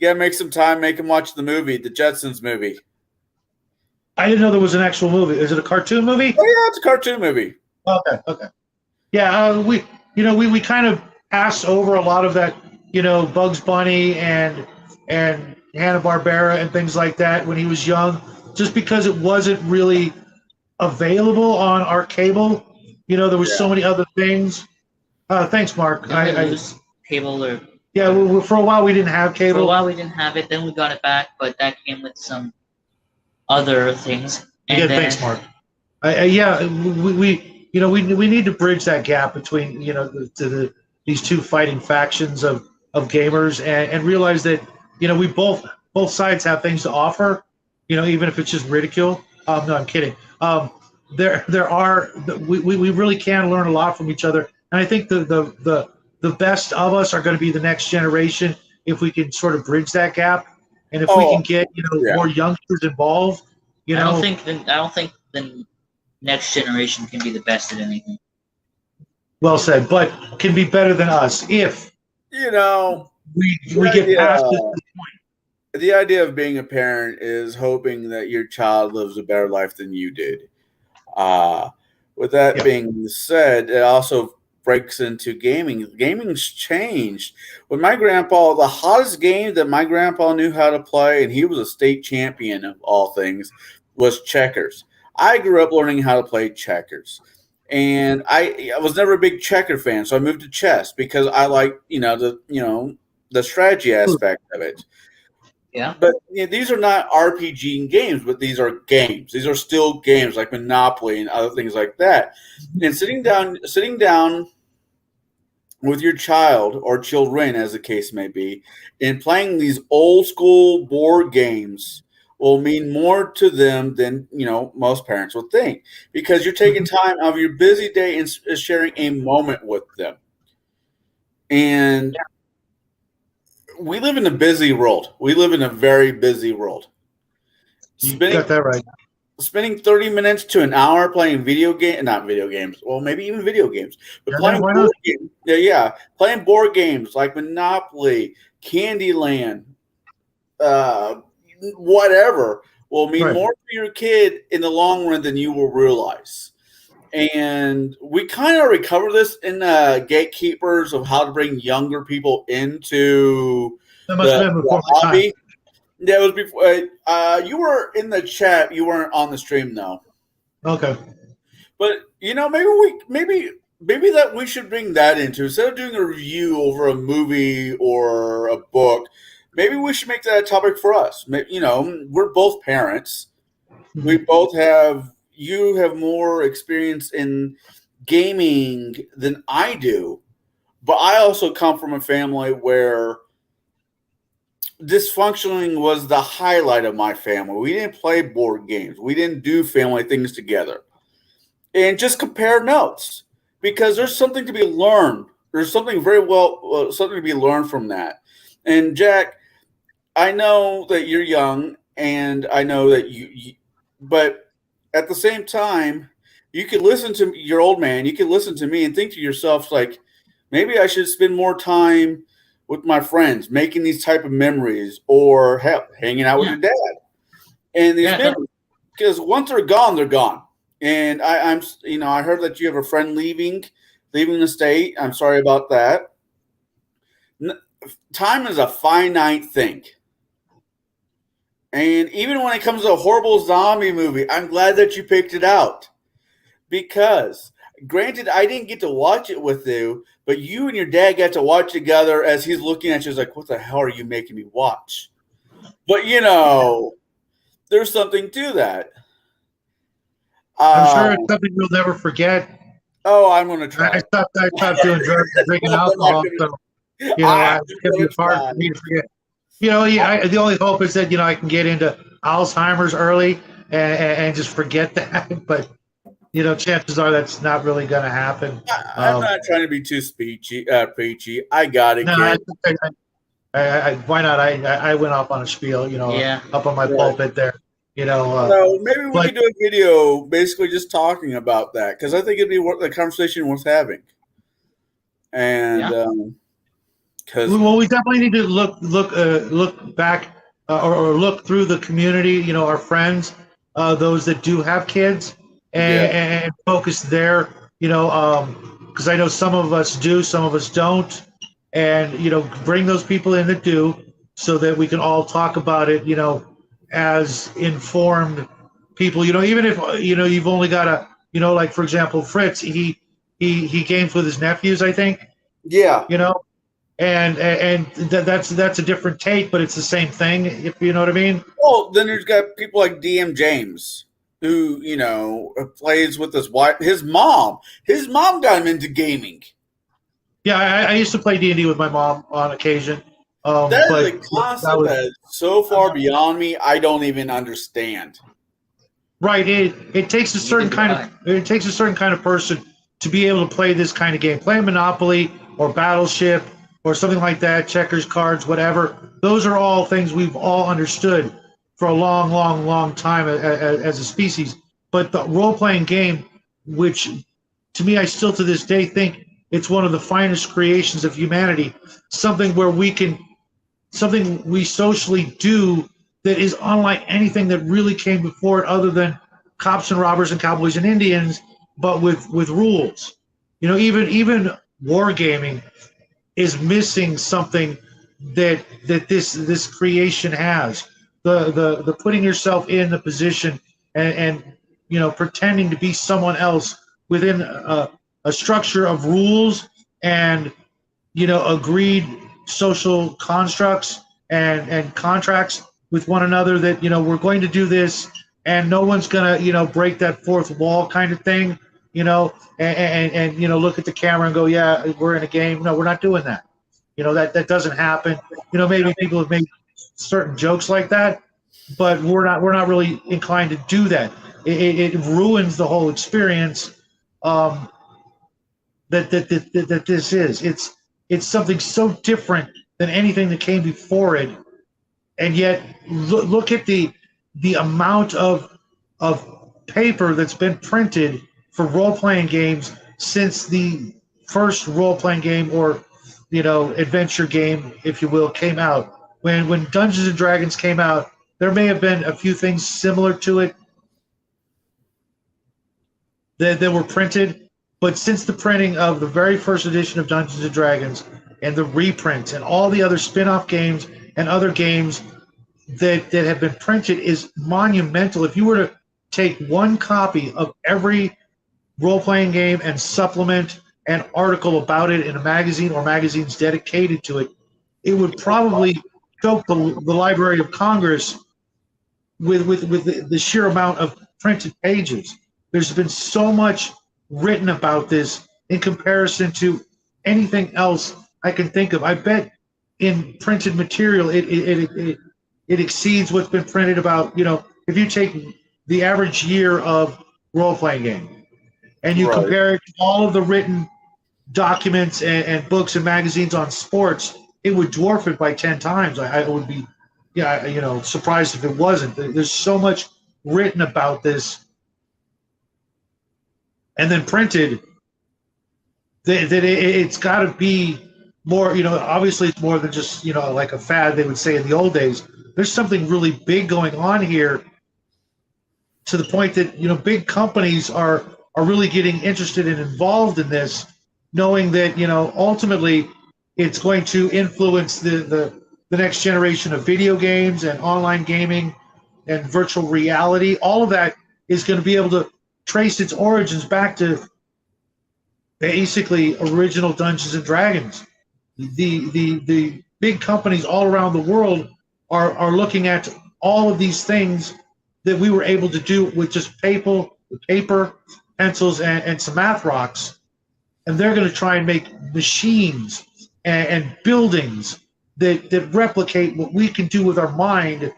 gotta make some time. Make him watch the movie, the Jetsons movie. I didn't know there was an actual movie. Is it a cartoon movie? Oh yeah, it's a cartoon movie. Okay. Yeah, we kind of passed over a lot of that, you know, Bugs Bunny and Hanna-Barbera and things like that when he was young, just because it wasn't really available on our cable. You know, there was so many other things. Thanks, Mark. I lose cable or. Yeah, well, for a while we didn't have cable. For a while we didn't have it. Then we got it back, but that came with some other things. And thanks, Mark. We we need to bridge that gap between these two fighting factions of gamers, and realize that we both sides have things to offer, even if it's just ridicule. No, I'm kidding. There are we really can learn a lot from each other, and I think the best of us are going to be the next generation if we can sort of bridge that gap, and if we can get more youngsters involved. I don't think the next generation can be the best at anything. Well said, but can be better than us if we get past this point. The idea of being a parent is hoping that your child lives a better life than you did. With that being said, it also breaks into gaming. Gaming's changed. With my grandpa, the hottest game that my grandpa knew how to play, and he was a state champion of all things, was checkers. I grew up learning how to play checkers. And I was never a big checker fan, so I moved to chess because I like, the strategy aspect of it. Yeah. But these are not RPG games, but these are games. These are still games like Monopoly and other things like that. And sitting down with your child or children, as the case may be, and playing these old school board games will mean more to them than most parents would think, because you're taking time out of your busy day and sharing a moment with them. And we live in a busy world. We live in a very busy world. You got that right. Spending 30 minutes to an hour playing not video games, well, maybe even video games, but playing board games. Playing board games like Monopoly, Candyland, whatever, will mean more to your kid in the long run than you will realize. And we kind of already covered this in Gatekeepers of how to bring younger people into the hobby. That was before you were in the chat. You weren't on the stream though. Okay. But maybe that we should bring that into, instead of doing a review over a movie or a book. Maybe we should make that a topic for us. We're both parents. We both have. You have more experience in gaming than I do, but I also come from a family where dysfunctioning was the highlight of my family. We didn't play board games. We didn't do family things together. And just compare notes, because there's something to be learned. There's something something to be learned from that. And Jack, I know that you're young, and I know that but at the same time, you could listen to your old man, you could listen to me and think to yourself, like, maybe I should spend more time with my friends, making these type of memories, or hanging out with your dad. And these memories, because once they're gone, they're gone. And I heard that you have a friend leaving the state. I'm sorry about that. Time is a finite thing. And even when it comes to a horrible zombie movie, I'm glad that you picked it out. Because, granted, I didn't get to watch it with you, but you and your dad got to watch together as he's looking at you. He's like, what the hell are you making me watch? But, there's something to that. I'm sure it's something you'll never forget. Oh, I'm going to try. I stopped doing drugs and drinking alcohol, so, it's going to be hard for me to forget. The only hope is that, I can get into Alzheimer's early and just forget that. But, chances are that's not really going to happen. I'm not trying to be too preachy. I got it. No, why not? I went off on a spiel, up on my pulpit there. So maybe we could do a video basically just talking about that, because I think it'd be the conversation worth having. And we definitely need to look back or look through the community, our friends, those that do have kids, and focus there, because I know some of us do, some of us don't, and bring those people in that do, so that we can all talk about it, as informed people. Even if you've only got like, for example, Fritz, he games with his nephews, I think. Yeah. And that's a different take, but it's the same thing, if you know what I mean. Well, then there's got people like DM James. who plays with his wife. His mom got him into gaming. Yeah, I used to play D&D with my mom on occasion. That But is a concept that is so far beyond me. I don't even understand. Right. It takes a certain kind of person to be able to play this kind of game. Play Monopoly or Battleship or something like that, checkers, cards, whatever. Those are all things we've all understood for a long, long, long time as a species. But the role-playing game, which to me, I still to this day think it's one of the finest creations of humanity, something we socially do that is unlike anything that really came before it other than cops and robbers and cowboys and Indians, but with rules. Even wargaming is missing something that this creation has. The putting yourself in the position and pretending to be someone else within a structure of rules and agreed social constructs and contracts with one another that we're going to do this and no one's gonna break that fourth wall kind of thing, and look at the camera and go, yeah, we're in a game. No, we're not doing that. That doesn't happen. Maybe people have made certain jokes like that, but we're not really inclined to do that. It ruins the whole experience. That this is. It's something so different than anything that came before it, and yet look at the amount of paper that's been printed for role-playing games since the first role-playing game or adventure game, if you will, came out. When Dungeons and Dragons came out, there may have been a few things similar to it that were printed, but since the printing of the very first edition of Dungeons and Dragons and the reprints and all the other spin-off games and other games that have been printed is monumental. If you were to take one copy of every role-playing game and supplement an article about it in a magazine or magazines dedicated to it, it would probably choke the Library of Congress with the sheer amount of printed pages. There's been so much written about this in comparison to anything else I can think of. I bet in printed material it exceeds what's been printed about. If you take the average year of role-playing game and you compare it to all of the written documents and books and magazines on sports, it would dwarf it by 10 times. I would be surprised if it wasn't. There's so much written about this and then printed that it's got to be more, obviously it's more than just, like a fad, they would say in the old days. There's something really big going on here to the point that, big companies are really getting interested and involved in this, knowing that, ultimately it's going to influence the next generation of video games and online gaming and virtual reality. All of that is going to be able to trace its origins back to basically original Dungeons and Dragons. The big companies all around the world are looking at all of these things that we were able to do with just paper, pencils, and some math rocks, and they're going to try and make machines and buildings that replicate what we can do with our mind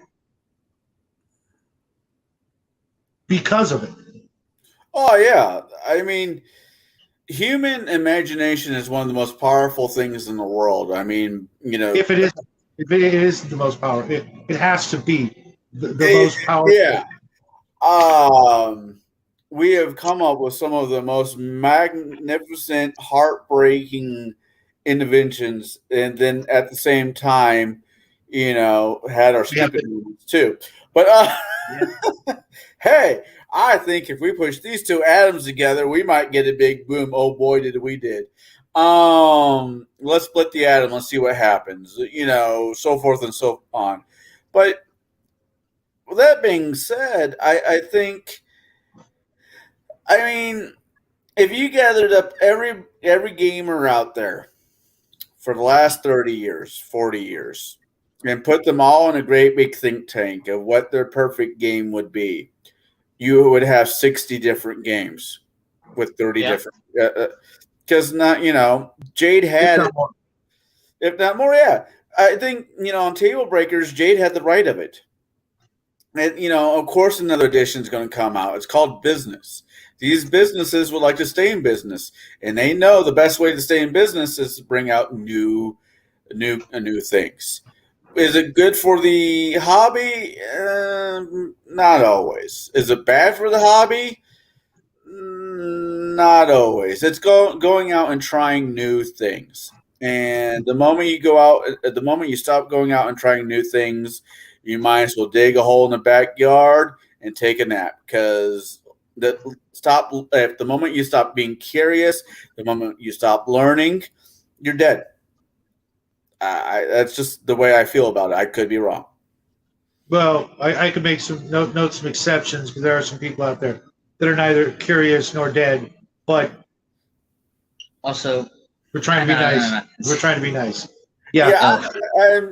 because of it. Oh yeah, I mean, human imagination is one of the most powerful things in the world. I mean, if it is the most powerful, it has to be the most powerful. Yeah. We have come up with some of the most magnificent, heartbreaking inventions, and then at the same time, had our stupid movies too. But hey, I think if we push these two atoms together, we might get a big boom. Oh boy, did we did. Let's split the atom. Let's see what happens. So forth and so on. But with that being said, I think, if you gathered up every gamer out there for the last 30 years, 40 years, and put them all in a great big think tank of what their perfect game would be, you would have 60 different games with 30 Yeah. different. Because Jade had, if not more, yeah. I think on Table Breakers, Jade had the right of it. And of course, another edition is going to come out. It's called Business. These businesses would like to stay in business, and they know the best way to stay in business is to bring out new things. Is it good for the hobby? Not always. Is it bad for the hobby? Not always. It's going out and trying new things. And the moment you stop going out and trying new things, you might as well dig a hole in the backyard and take a nap. Because the moment you stop being curious, the moment you stop learning, you're dead. That's just the way I feel about it. I could be wrong. Well, I could make note some exceptions, because there are some people out there that are neither curious nor dead. But Also, we're trying to be nice. No. We're trying to be nice. Yeah.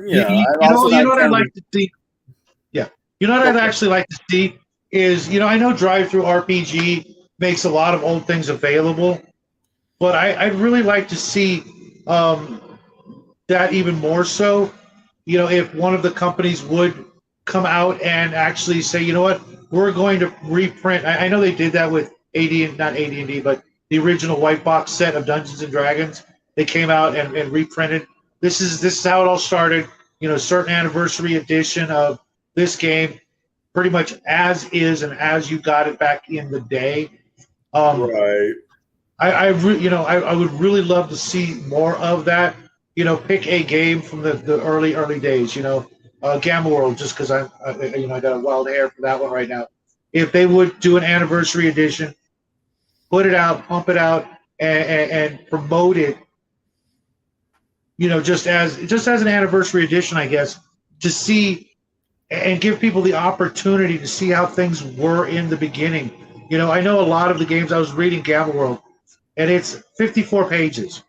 You know what I'd like to see? Yeah. You know what I'd actually like to see is, I know Drive-Thru RPG makes a lot of old things available, but I'd really like to see that even more so. If one of the companies would come out and actually say, you know what, we're going to reprint. I know they did that with not AD&D, but the original white box set of Dungeons and Dragons. They came out and reprinted. This is how it all started. Certain anniversary edition of this game, pretty much as is and as you got it back in the day. Right. I would really love to see more of that. Pick a game from the early days. Gamma World, just because I got a wild hair for that one right now. If they would do an anniversary edition, put it out, pump it out, and promote it. Just as an anniversary edition, I guess, to see and give people the opportunity to see how things were in the beginning. I know a lot of the games. I was reading Gamma World, and it's 54 pages.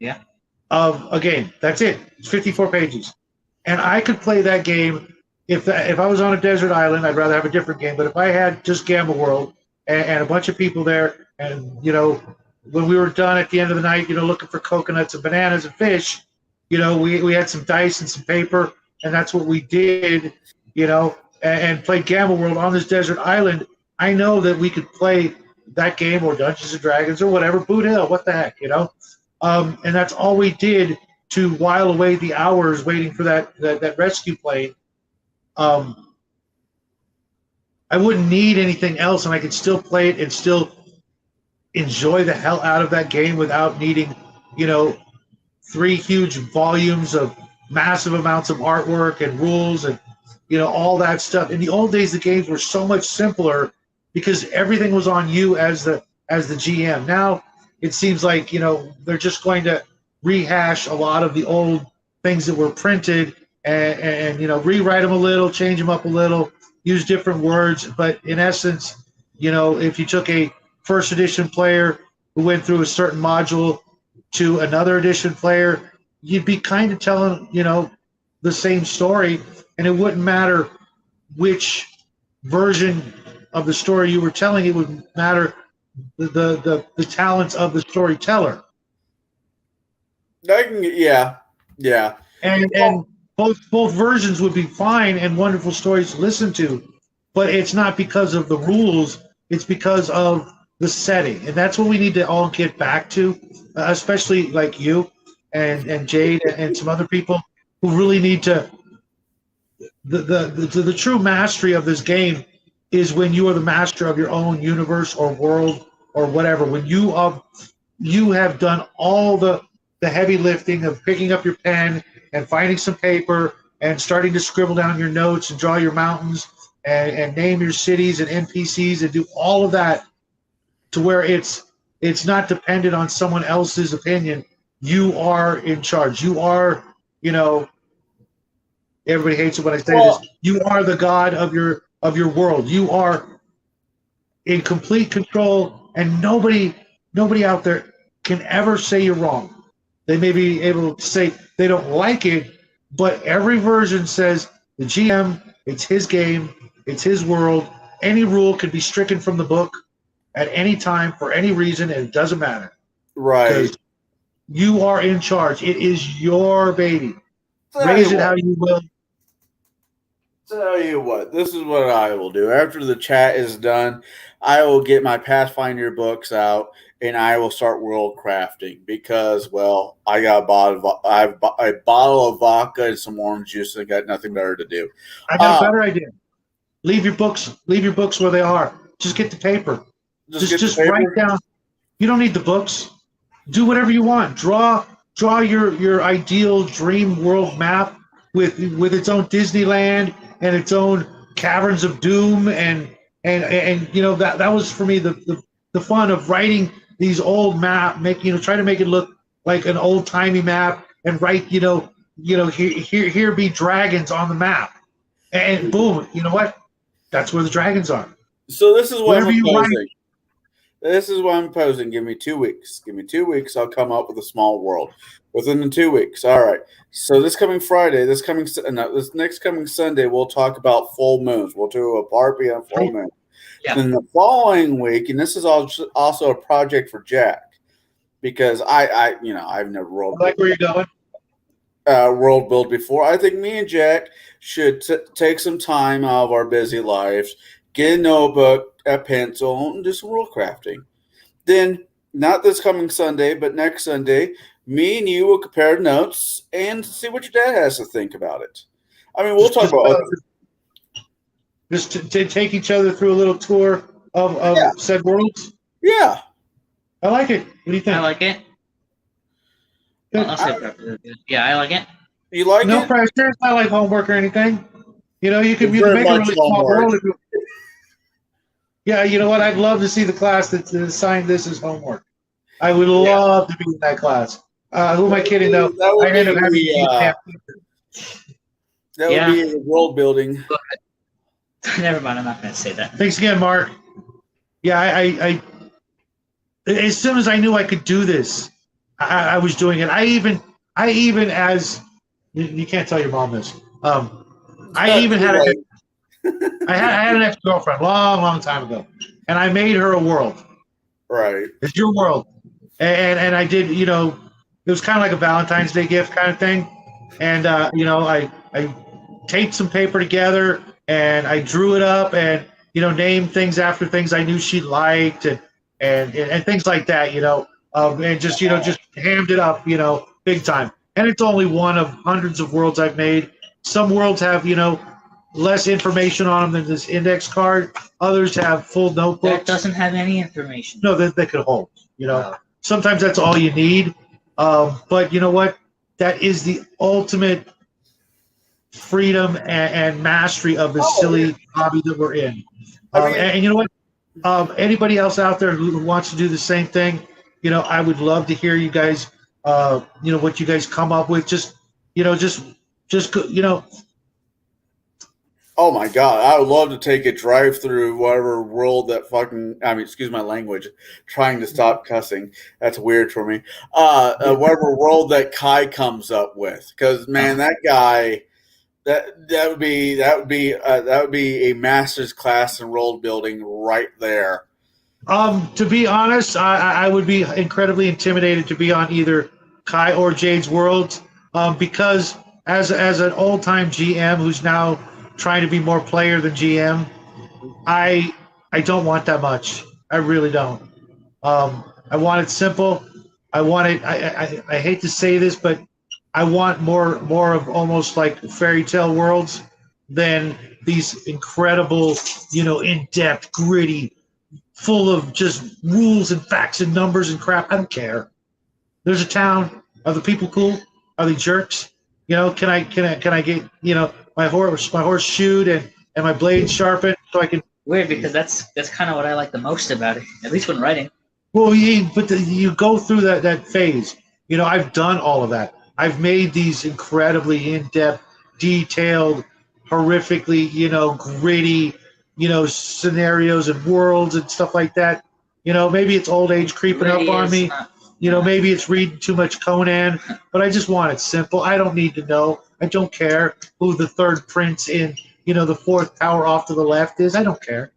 Yeah. Of a game. That's it. It's 54 pages. And I could play that game if I was on a desert island. I'd rather have a different game. But if I had just Gamma World and a bunch of people there, and when we were done at the end of the night, looking for coconuts and bananas and fish, we had some dice and some paper, and that's what we did, and played Gamma World on this desert island. I know that we could play that game or Dungeons and Dragons or whatever, Boot Hill, what the heck, and that's all we did to while away the hours waiting for that rescue plane. I wouldn't need anything else, and I could still play it and still enjoy the hell out of that game without needing, 3 huge volumes of massive amounts of artwork and rules and, all that stuff. In the old days, the games were so much simpler because everything was on you as the GM. Now it seems like, they're just going to rehash a lot of the old things that were printed and rewrite them a little, change them up a little, use different words. But in essence, if you took a first edition player who went through a certain module to another edition player, you'd be kind of telling, the same story, and it wouldn't matter which version of the story you were telling. It would matter the talents of the storyteller. Yeah. And both versions would be fine and wonderful stories to listen to, but it's not because of the rules. It's because of the setting, and that's what we need to all get back to, especially like you and Jade and some other people who really need to. The true mastery of this game is when you are the master of your own universe or world or whatever. When you have done all the heavy lifting of picking up your pen and finding some paper and starting to scribble down your notes and draw your mountains and name your cities and NPCs and do all of that, to where it's not dependent on someone else's opinion. You are in charge. You are, everybody hates it when I say this. You are the god of your world. You are in complete control, and nobody out there can ever say you're wrong. They may be able to say they don't like it, but every version says the GM, it's his game, it's his world, any rule could be stricken from the book at any time for any reason, and it doesn't matter Right. because you are in charge. It is your baby. Tell Raise you it how what. you will. Tell you what, this is what I will do. After the chat is done, I will get my Pathfinder books out and I will start world crafting because, well, I got a bottle of vodka and some orange juice and got nothing better to do. I got a better idea. Leave your books where they are. Just get the paper. Just write down. You don't need the books. Do whatever you want. Draw your ideal dream world map with its own Disneyland and its own caverns of doom and you know that was for me the fun of writing these old map, try to make it look like an old timey map and write here be dragons on the map and boom, you know what? That's where the dragons are. So this is what Whatever I'm you proposing. This is what I'm proposing. Give me 2 weeks. Give me 2 weeks. I'll come up with a small world within the 2 weeks. All right. So this coming Friday, this next coming Sunday, we'll talk about full moons. We'll do a party on full moon. Yeah. Then the following week, and this is also a project for Jack, because I've never I like where you're going. world build before. I think me and Jack should take some time out of our busy lives, get a notebook, a pencil, and do some rule crafting. Then, not this coming Sunday, but next Sunday, me and you will compare notes and see what your dad has to think about it. I mean, we'll talk about just to take each other through a little tour of said worlds. Yeah. I like it. What do you think? I like it. I'll say yeah, I like it. You like No it? pressure. It's not like homework or anything. You can It's make a very really much small homework. world. Yeah, you know what? I'd love to see the class that assigned this as homework. I would love to be in that class. Who am I kidding though? I end up having that would be the world building. Never mind, I'm not going to say that. Thanks again, Mark. Yeah, I as soon as I knew I could do this, I was doing it. I even as you can't tell your mom this. I even had I had an ex-girlfriend long time ago, and I made her a world. Right. It's your world, and I did. It was kind of like a Valentine's Day gift kind of thing, and I taped some paper together and I drew it up and named things after things I knew she liked and things like that. And just just hammed it up, big time. And it's only one of hundreds of worlds I've made. Some worlds have less information on them than this index card. Others have full notebooks. That doesn't have any information. No, that they could hold. Sometimes that's all you need. But you know what? That is the ultimate freedom and mastery of the silly hobby that we're in. And you know what? Anybody else out there who wants to do the same thing, I would love to hear you guys. What you guys come up with. Just. Oh my God, I would love to take a drive through whatever world that excuse my language, trying to stop cussing. That's weird for me. Whatever world that Kai comes up with, because man, that guy, that would be a master's class in world building right there. To be honest, I would be incredibly intimidated to be on either Kai or Jade's worlds, because as an old time GM who's now trying to be more player than GM, I don't want that much. I really don't. I want it simple. I want it. I hate to say this, but I want more of almost like fairy tale worlds than these incredible, in-depth, gritty, full of just rules and facts and numbers and crap. I don't care. There's a town. Are the people cool? Are they jerks? Can I get my horse shoed and my blade sharpened so I can. Weird, because that's kind of what I like the most about it, at least when writing. Well, you go through that phase. I've done all of that. I've made these incredibly in-depth, detailed, horrifically, gritty, scenarios and worlds and stuff like that. Maybe it's old age creeping up on me. Maybe it's reading too much Conan, but I just want it simple. I don't need to know. I don't care who the third prince in, the fourth tower off to the left is. I don't care.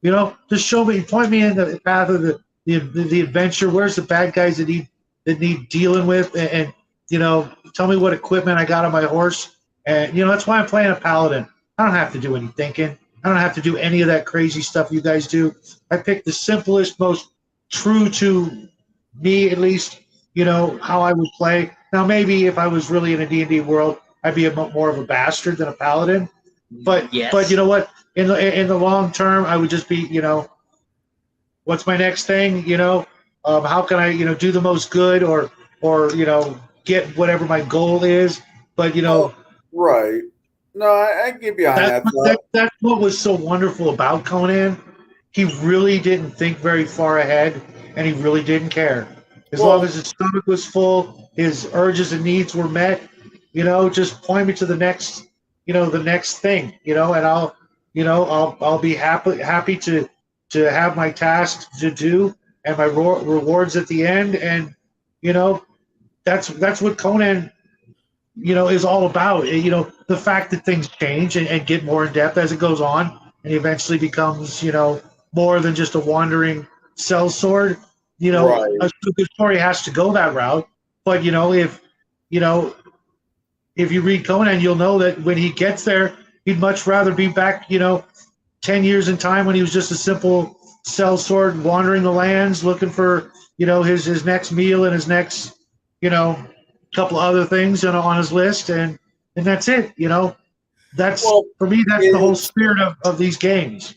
You know, just show me, point me in the path of the adventure. Where's the bad guys that need dealing with, and you know, tell me what equipment I got on my horse. And you know, that's why I'm playing a paladin. I don't have to do any thinking. I don't have to do any of that crazy stuff you guys do. I picked the simplest, most true to me, at least, you know, how I would play. Now, maybe if I was really in a D&D world, I'd be more of a bastard than a paladin. But Yes. but you know what? In the long term, I would just be, you know, what's my next thing? You know, how can I, you know, do the most good, or you know, get whatever my goal is. But you know, Right. No, I can get behind that thought. that's what was so wonderful about Conan. He really didn't think very far ahead, and he really didn't care. As long as his stomach was full, his urges and needs were met, you know, just point me to the next, you know, the next thing, you know, and I'll be happy to have my tasks to do and my rewards at the end, and you know, that's what Conan, you know, is all about. You know, the fact that things change and get more in depth as it goes on, and he eventually becomes, you know, more than just a wandering sellsword. You know, Right. a good story has to go that route. But you know, you know, if you read Conan, you'll know that when he gets there, he'd much rather be back, you know, 10 years in time when he was just a simple sellsword wandering the lands looking for, you know, his next meal and his next, you know, couple other things on his list, and that's it. You know, that's for me. That's the whole spirit of these games.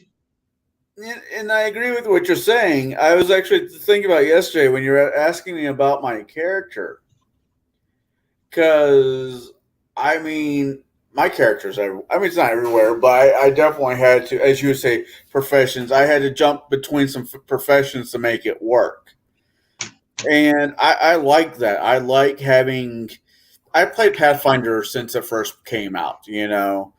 And I agree with what you're saying. I was actually thinking about yesterday when you were asking me about my character, because I mean, my characters. I mean, it's not everywhere, but I definitely had to, as you would say, professions. I had to jump between some professions to make it work. And I like that. I like having. I played Pathfinder since it first came out. You know,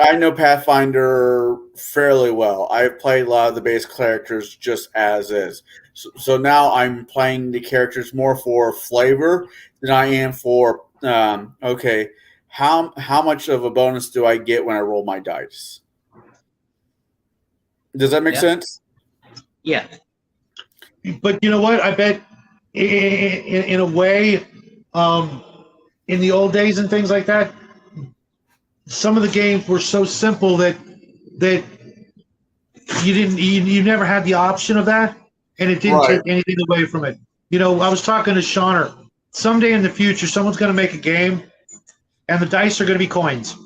I know Pathfinder fairly well. I've played a lot of the base characters just as is. So now I'm playing the characters more for flavor than I am for okay. How much of a bonus do I get when I roll my dice? Does that make sense? Yeah. But you know what? I bet in a way, in the old days and things like that, some of the games were so simple that you never had the option of that, and it didn't take anything away from it. You know, I was talking to Shauner. Someday in the future, someone's going to make a game, and the dice are going to be coins.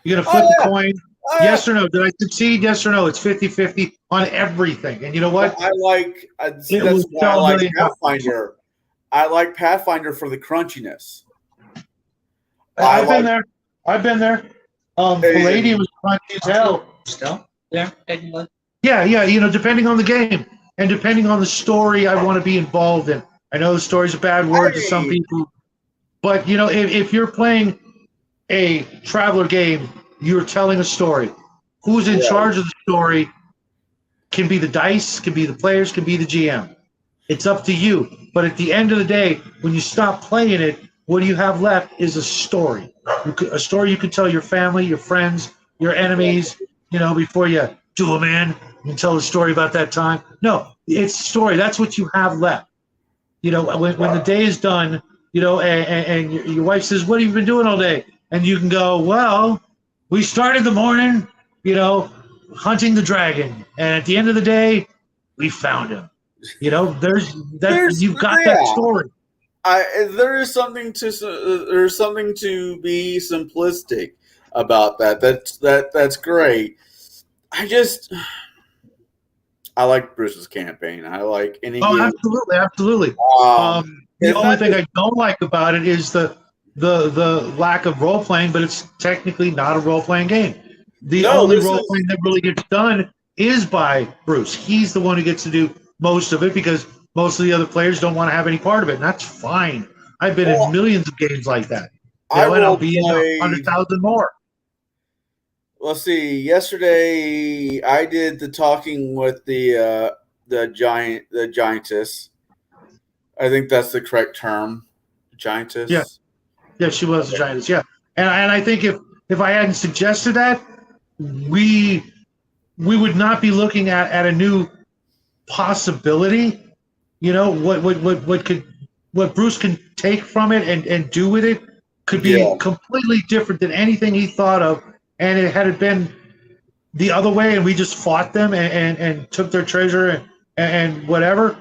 You're going to flip the coin. Yes or no? Did I succeed? Yes or no? It's 50-50 on everything. And you know what? I like that's why I like Pathfinder. I like Pathfinder for the crunchiness. I've been there. Palladium was crunchy as hell. Still there? Yeah. You know, depending on the game and depending on the story I want to be involved in. I know the story's a bad word to some people, but you know, if you're playing a Traveler game, you're telling a story. Who's in charge of the story can be the dice, can be the players, can be the GM. It's up to you. But at the end of the day, when you stop playing it, what you have left is a story. A story you can tell your family, your friends, your enemies, you know, before you do them in and tell a story about that time. No, it's a story. That's what you have left. You know, when the day is done, you know, and your wife says, "What have you been doing all day?" And you can go, "Well, we started the morning, you know, hunting the dragon, and at the end of the day, we found him." You know, you've got that story. There's something to be simplistic about that. That's great. I like Bruce's campaign. I like any. Oh, game. absolutely. The only thing I don't like about it is the lack of role playing, but it's technically not a role playing game. The only role playing that really gets done is by Bruce. He's the one who gets to do most of it because most of the other players don't want to have any part of it, and that's fine. I've been in millions of games like that. You know, and I'll be in 100,000 more. Let's see. Yesterday, I did the talking with the giantess. I think that's the correct term, giantess. Yeah, she was a giantess. Yeah, and I think if I hadn't suggested that, we we would not be looking at a new possibility. You know, what Bruce can take from it and do with it could be Yeah. completely different than anything he thought of. And it had it been the other way, and we just fought them and took their treasure and whatever,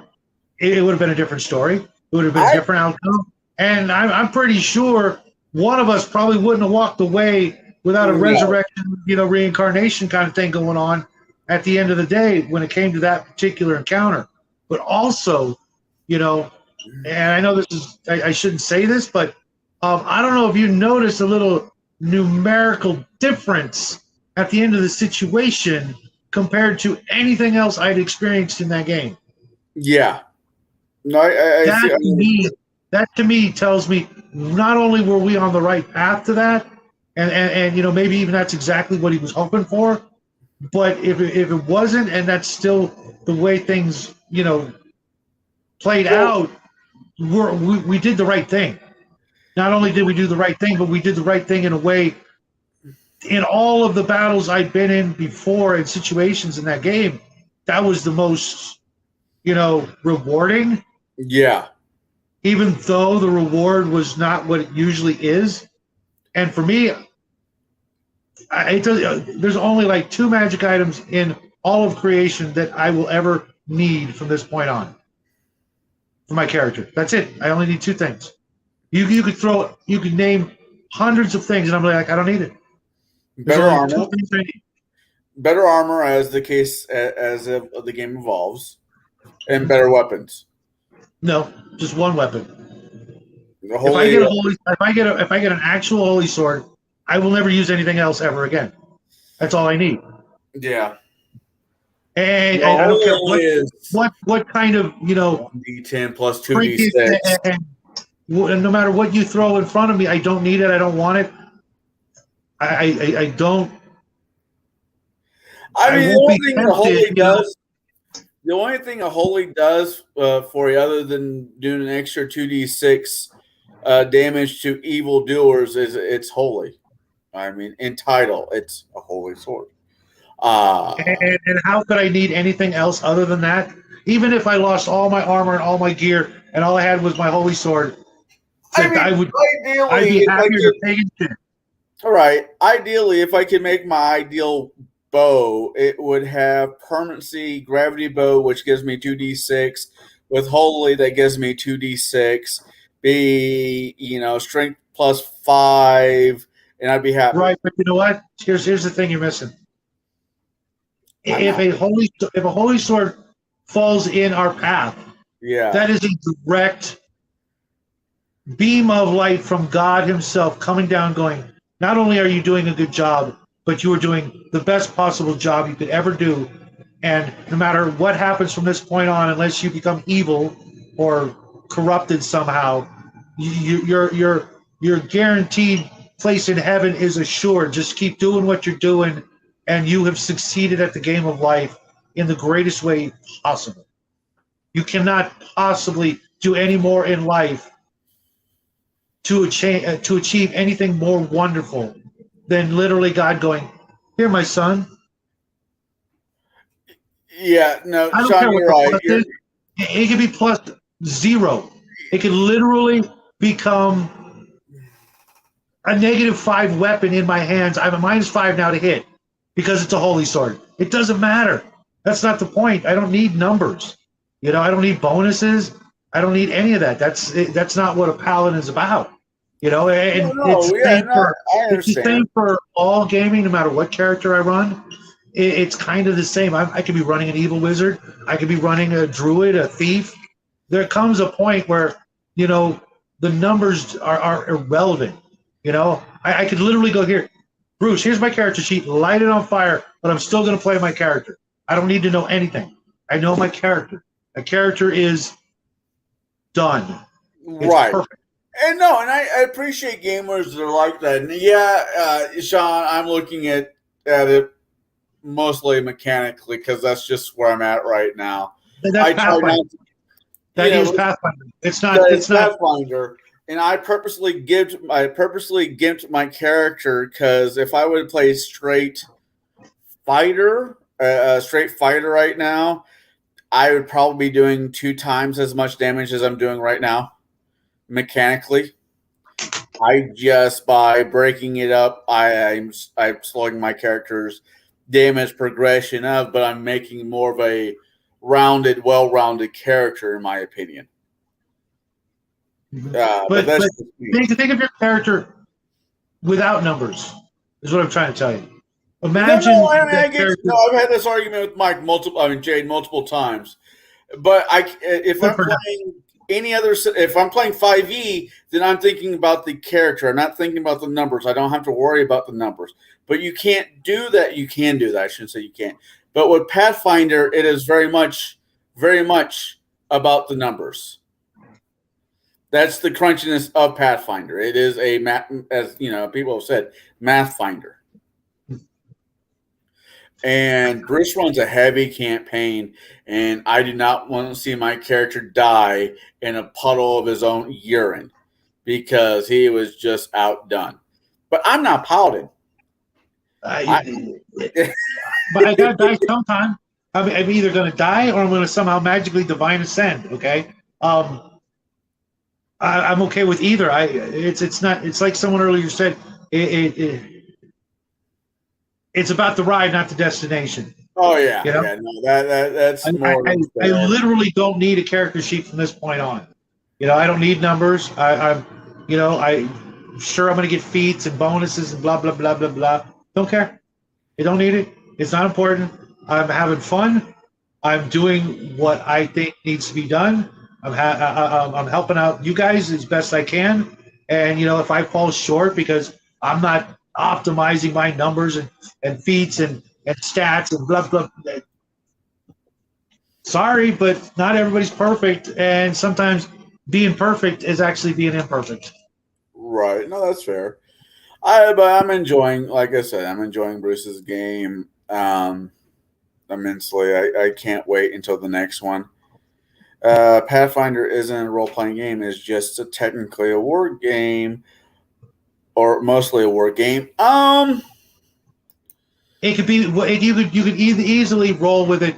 it would have been a different story. It would have been a different outcome. And I'm pretty sure one of us probably wouldn't have walked away without a resurrection, reincarnation kind of thing going on at the end of the day when it came to that particular encounter. But also, and I know this is, I shouldn't say this, but I don't know if you noticed a little numerical difference at the end of the situation compared to anything else I'd experienced in that game. Yeah. No, that to me tells me not only were we on the right path to that, and maybe even that's exactly what he was hoping for, but if it wasn't, and that's still the way things played out, we did the right thing. Not only did we do the right thing, but we did the right thing in a way. In all of the battles I'd been in before and situations in that game, that was the most, rewarding. Yeah. Even though the reward was not what it usually is. And for me, there's only like 2 magic items in all of creation that I will ever need from this point on for my character. That's it. I only need 2 things. You could name hundreds of things, and I'm like, I don't need it. Better armor. Better armor as the case as the game evolves, and better weapons. No, just one weapon. If I get an actual holy sword, I will never use anything else ever again. That's all I need. Yeah. And I don't care what kind of D10 plus 2d6. And no matter what you throw in front of me, I don't need it. I don't want it. I don't. I mean, the only thing a holy does for you, other than doing an extra 2d6 damage to evildoers, is it's holy. I mean, in title, it's a holy sword. And how could I need anything else other than that? Even if I lost all my armor and all my gear, and all I had was my holy sword, I'd be happier to take it. All right. Ideally, if I could make my ideal bow, it would have permanency, gravity bow, which gives me 2d6. With holy, that gives me 2d6. Be strength plus 5, and I'd be happy. Right, but you know what? Here's the thing you're missing. If a holy sword falls in our path, that is a direct beam of light from God Himself coming down, going, not only are you doing a good job, but you are doing the best possible job you could ever do. And no matter what happens from this point on, unless you become evil or corrupted somehow, your guaranteed place in heaven is assured. Just keep doing what you're doing, and you have succeeded at the game of life in the greatest way possible. You cannot possibly do any more in life to achieve anything more wonderful than literally God going, here, my son. Yeah, no, Sean, you're right. It could be plus 0. It could literally become a -5 weapon in my hands. I have a -5 now to hit because it's a holy sword. It doesn't matter. That's not the point. I don't need numbers. I don't need bonuses. I don't need any of that. That's not what a paladin is about. It's the same for all gaming, no matter what character I run. It's kind of the same. I could be running an evil wizard. I could be running a druid, a thief. There comes a point where, the numbers are irrelevant. I could literally go here. Bruce, here's my character sheet. Light it on fire, but I'm still going to play my character. I don't need to know anything. I know my character. My character is done. It's right. Perfect. And I appreciate gamers that are like that. And Sean, I'm looking at it mostly mechanically because that's just where I'm at right now. That's Pathfinder. That is Pathfinder. It's not Pathfinder. And I purposely gimped my character because if I would play straight fighter, a straight fighter right now, I would probably be doing 2 times as much damage as I'm doing right now, mechanically. I just by breaking it up, I'm slowing my character's damage progression up, but I'm making more of a well-rounded character, in my opinion. But that's just me. think of your character without numbers. Is what I'm trying to tell you. Imagine. No, I get, I've had this argument with Jade multiple times. But if I'm playing 5e, then I'm thinking about the character. I'm not thinking about the numbers. I don't have to worry about the numbers. But you can't do that. You can do that. I shouldn't say you can't. But with Pathfinder, it is very much about the numbers. That's the crunchiness of Pathfinder. It is a as people have said, math finder. And Bruce runs a heavy campaign, and I do not want to see my character die in a puddle of his own urine because he was just outdone. But I'm not paladin. But I gotta die sometime. I'm either gonna die or I'm gonna somehow magically divine ascend. Okay. I'm okay with either. It's not. It's like someone earlier said. It's about the ride, not the destination. Oh yeah, that's more. I literally don't need a character sheet from this point on. I don't need numbers. I'm sure I'm going to get feats and bonuses and blah blah blah blah blah. Don't care. I don't need it. It's not important. I'm having fun. I'm doing what I think needs to be done. I'm helping out you guys as best I can. And if I fall short because I'm not optimizing my numbers and feats and stats and blah blah. Sorry, but not everybody's perfect, and sometimes being perfect is actually being imperfect. Right. No, that's fair. But I'm enjoying, like I said, I'm enjoying Bruce's game immensely. I can't wait until the next one. Pathfinder isn't a role-playing game; it's just technically a war game. Or mostly a war game. It could be. You could easily roll with it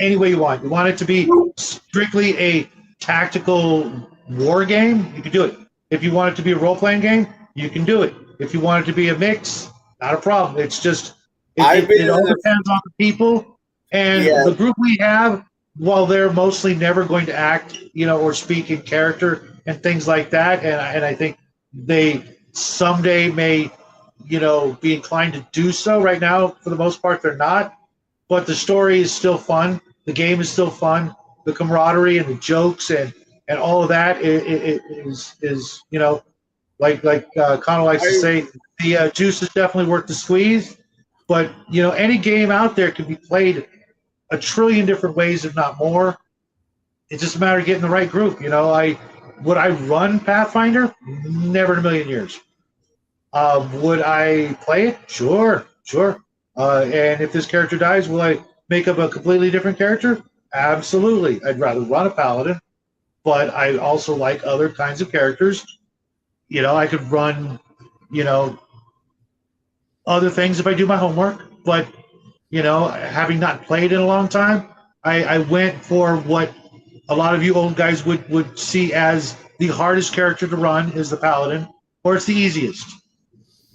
any way you want. You want it to be strictly a tactical war game, you can do it. If you want it to be a role playing game, you can do it. If you want it to be a mix, not a problem. It's just it all depends on the people and the group we have. While they're mostly never going to act, or speak in character and things like that, and I think they someday may, be inclined to do so. Right now, for the most part, they're not. But the story is still fun. The game is still fun. The camaraderie and the jokes and all of that is like Connor likes to say, the juice is definitely worth the squeeze. But any game out there can be played a trillion different ways, if not more. It's just a matter of getting the right group. Would I run Pathfinder? Never in a million years. Would I play it? Sure. And if this character dies, will I make up a completely different character? Absolutely. I'd rather run a paladin, but I also like other kinds of characters. I could run, other things if I do my homework, but, having not played in a long time, I went for what a lot of you old guys would see as the hardest character to run is the paladin, or it's the easiest.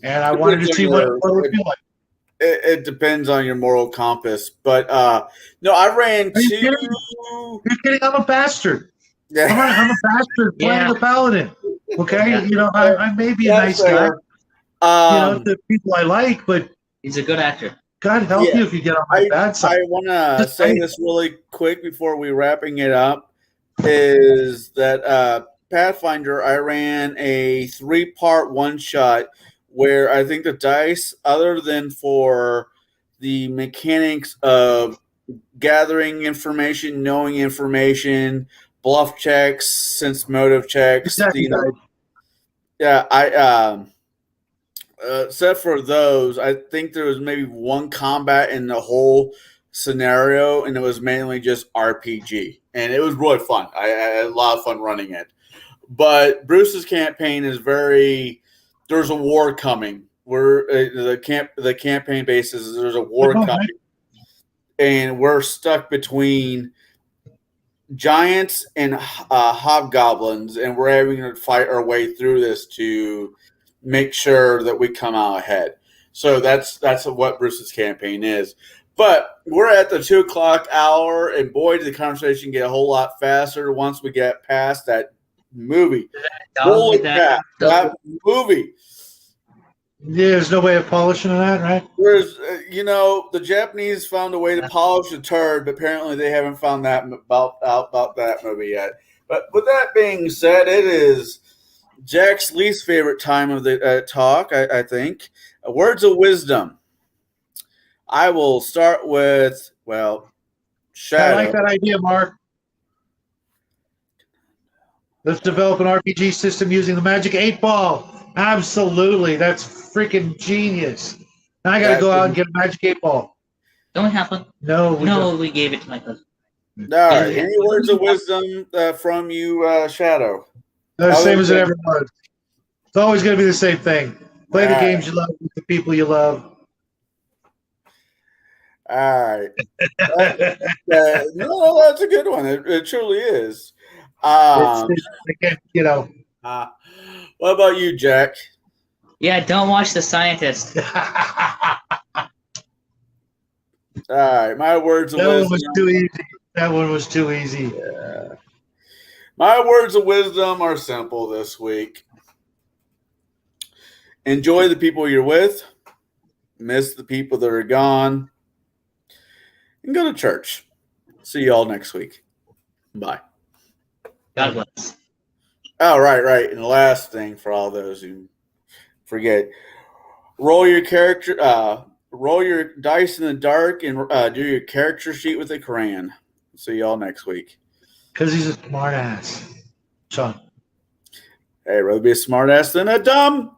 And I wanted to see what it would feel like. It depends on your moral compass, but no, I ran two. You're kidding! I'm a bastard. Yeah. I'm a bastard playing the paladin. Okay, I may be a nice guy. The people I like, but he's a good actor. God help you if you get on my bad side. I want to say this really quick before we wrapping it up. Is that Pathfinder? I ran a 3-part one-shot where I think the dice, other than for the mechanics of gathering information, knowing information, bluff checks, sense motive checks, Exactly. Except for those, I think there was maybe one combat in the whole scenario, and it was mainly just RPG, and it was really fun. I had a lot of fun running it. But Bruce's campaign is there's a war coming. Where the campaign basis is there's a war coming. and we're stuck between giants and hobgoblins, and we're having to fight our way through this to make sure that we come out ahead. So that's what Bruce's campaign is. But we're at the 2:00 hour, and boy, did the conversation get a whole lot faster once we get past that movie. Holy crap, that movie. There's no way of polishing that, right? There's, the Japanese found a way to polish a turd, but apparently they haven't found that about that movie yet. But with that being said, it is Jack's least favorite time of the talk, I think. Words of wisdom. I will start with, Shadow. I like that idea, Mark. Let's develop an RPG system using the Magic 8 Ball. Absolutely. That's freaking genius. Now I got to go out and get a Magic 8 Ball. Don't happen. No, we gave it to my cousin. All right. Any words of wisdom from you, Shadow? The same as it ever was. It's always going to be the same thing. Play the games you love with the people you love. All right. No, that's a good one. It truly is. Again, What about you, Jack? Yeah, don't watch The Scientist. All right, my words of that wisdom. one was too easy. That one was too easy. Yeah. My words of wisdom are simple this week. Enjoy the people you're with. Miss the people that are gone. And go to church. See you all next week. Bye. God bless. Oh, right. And the last thing for all those who forget, roll your dice in the dark and do your character sheet with a crayon. See y'all next week. Because he's a smart ass. Sean. Hey, rather be a smart ass than a dumb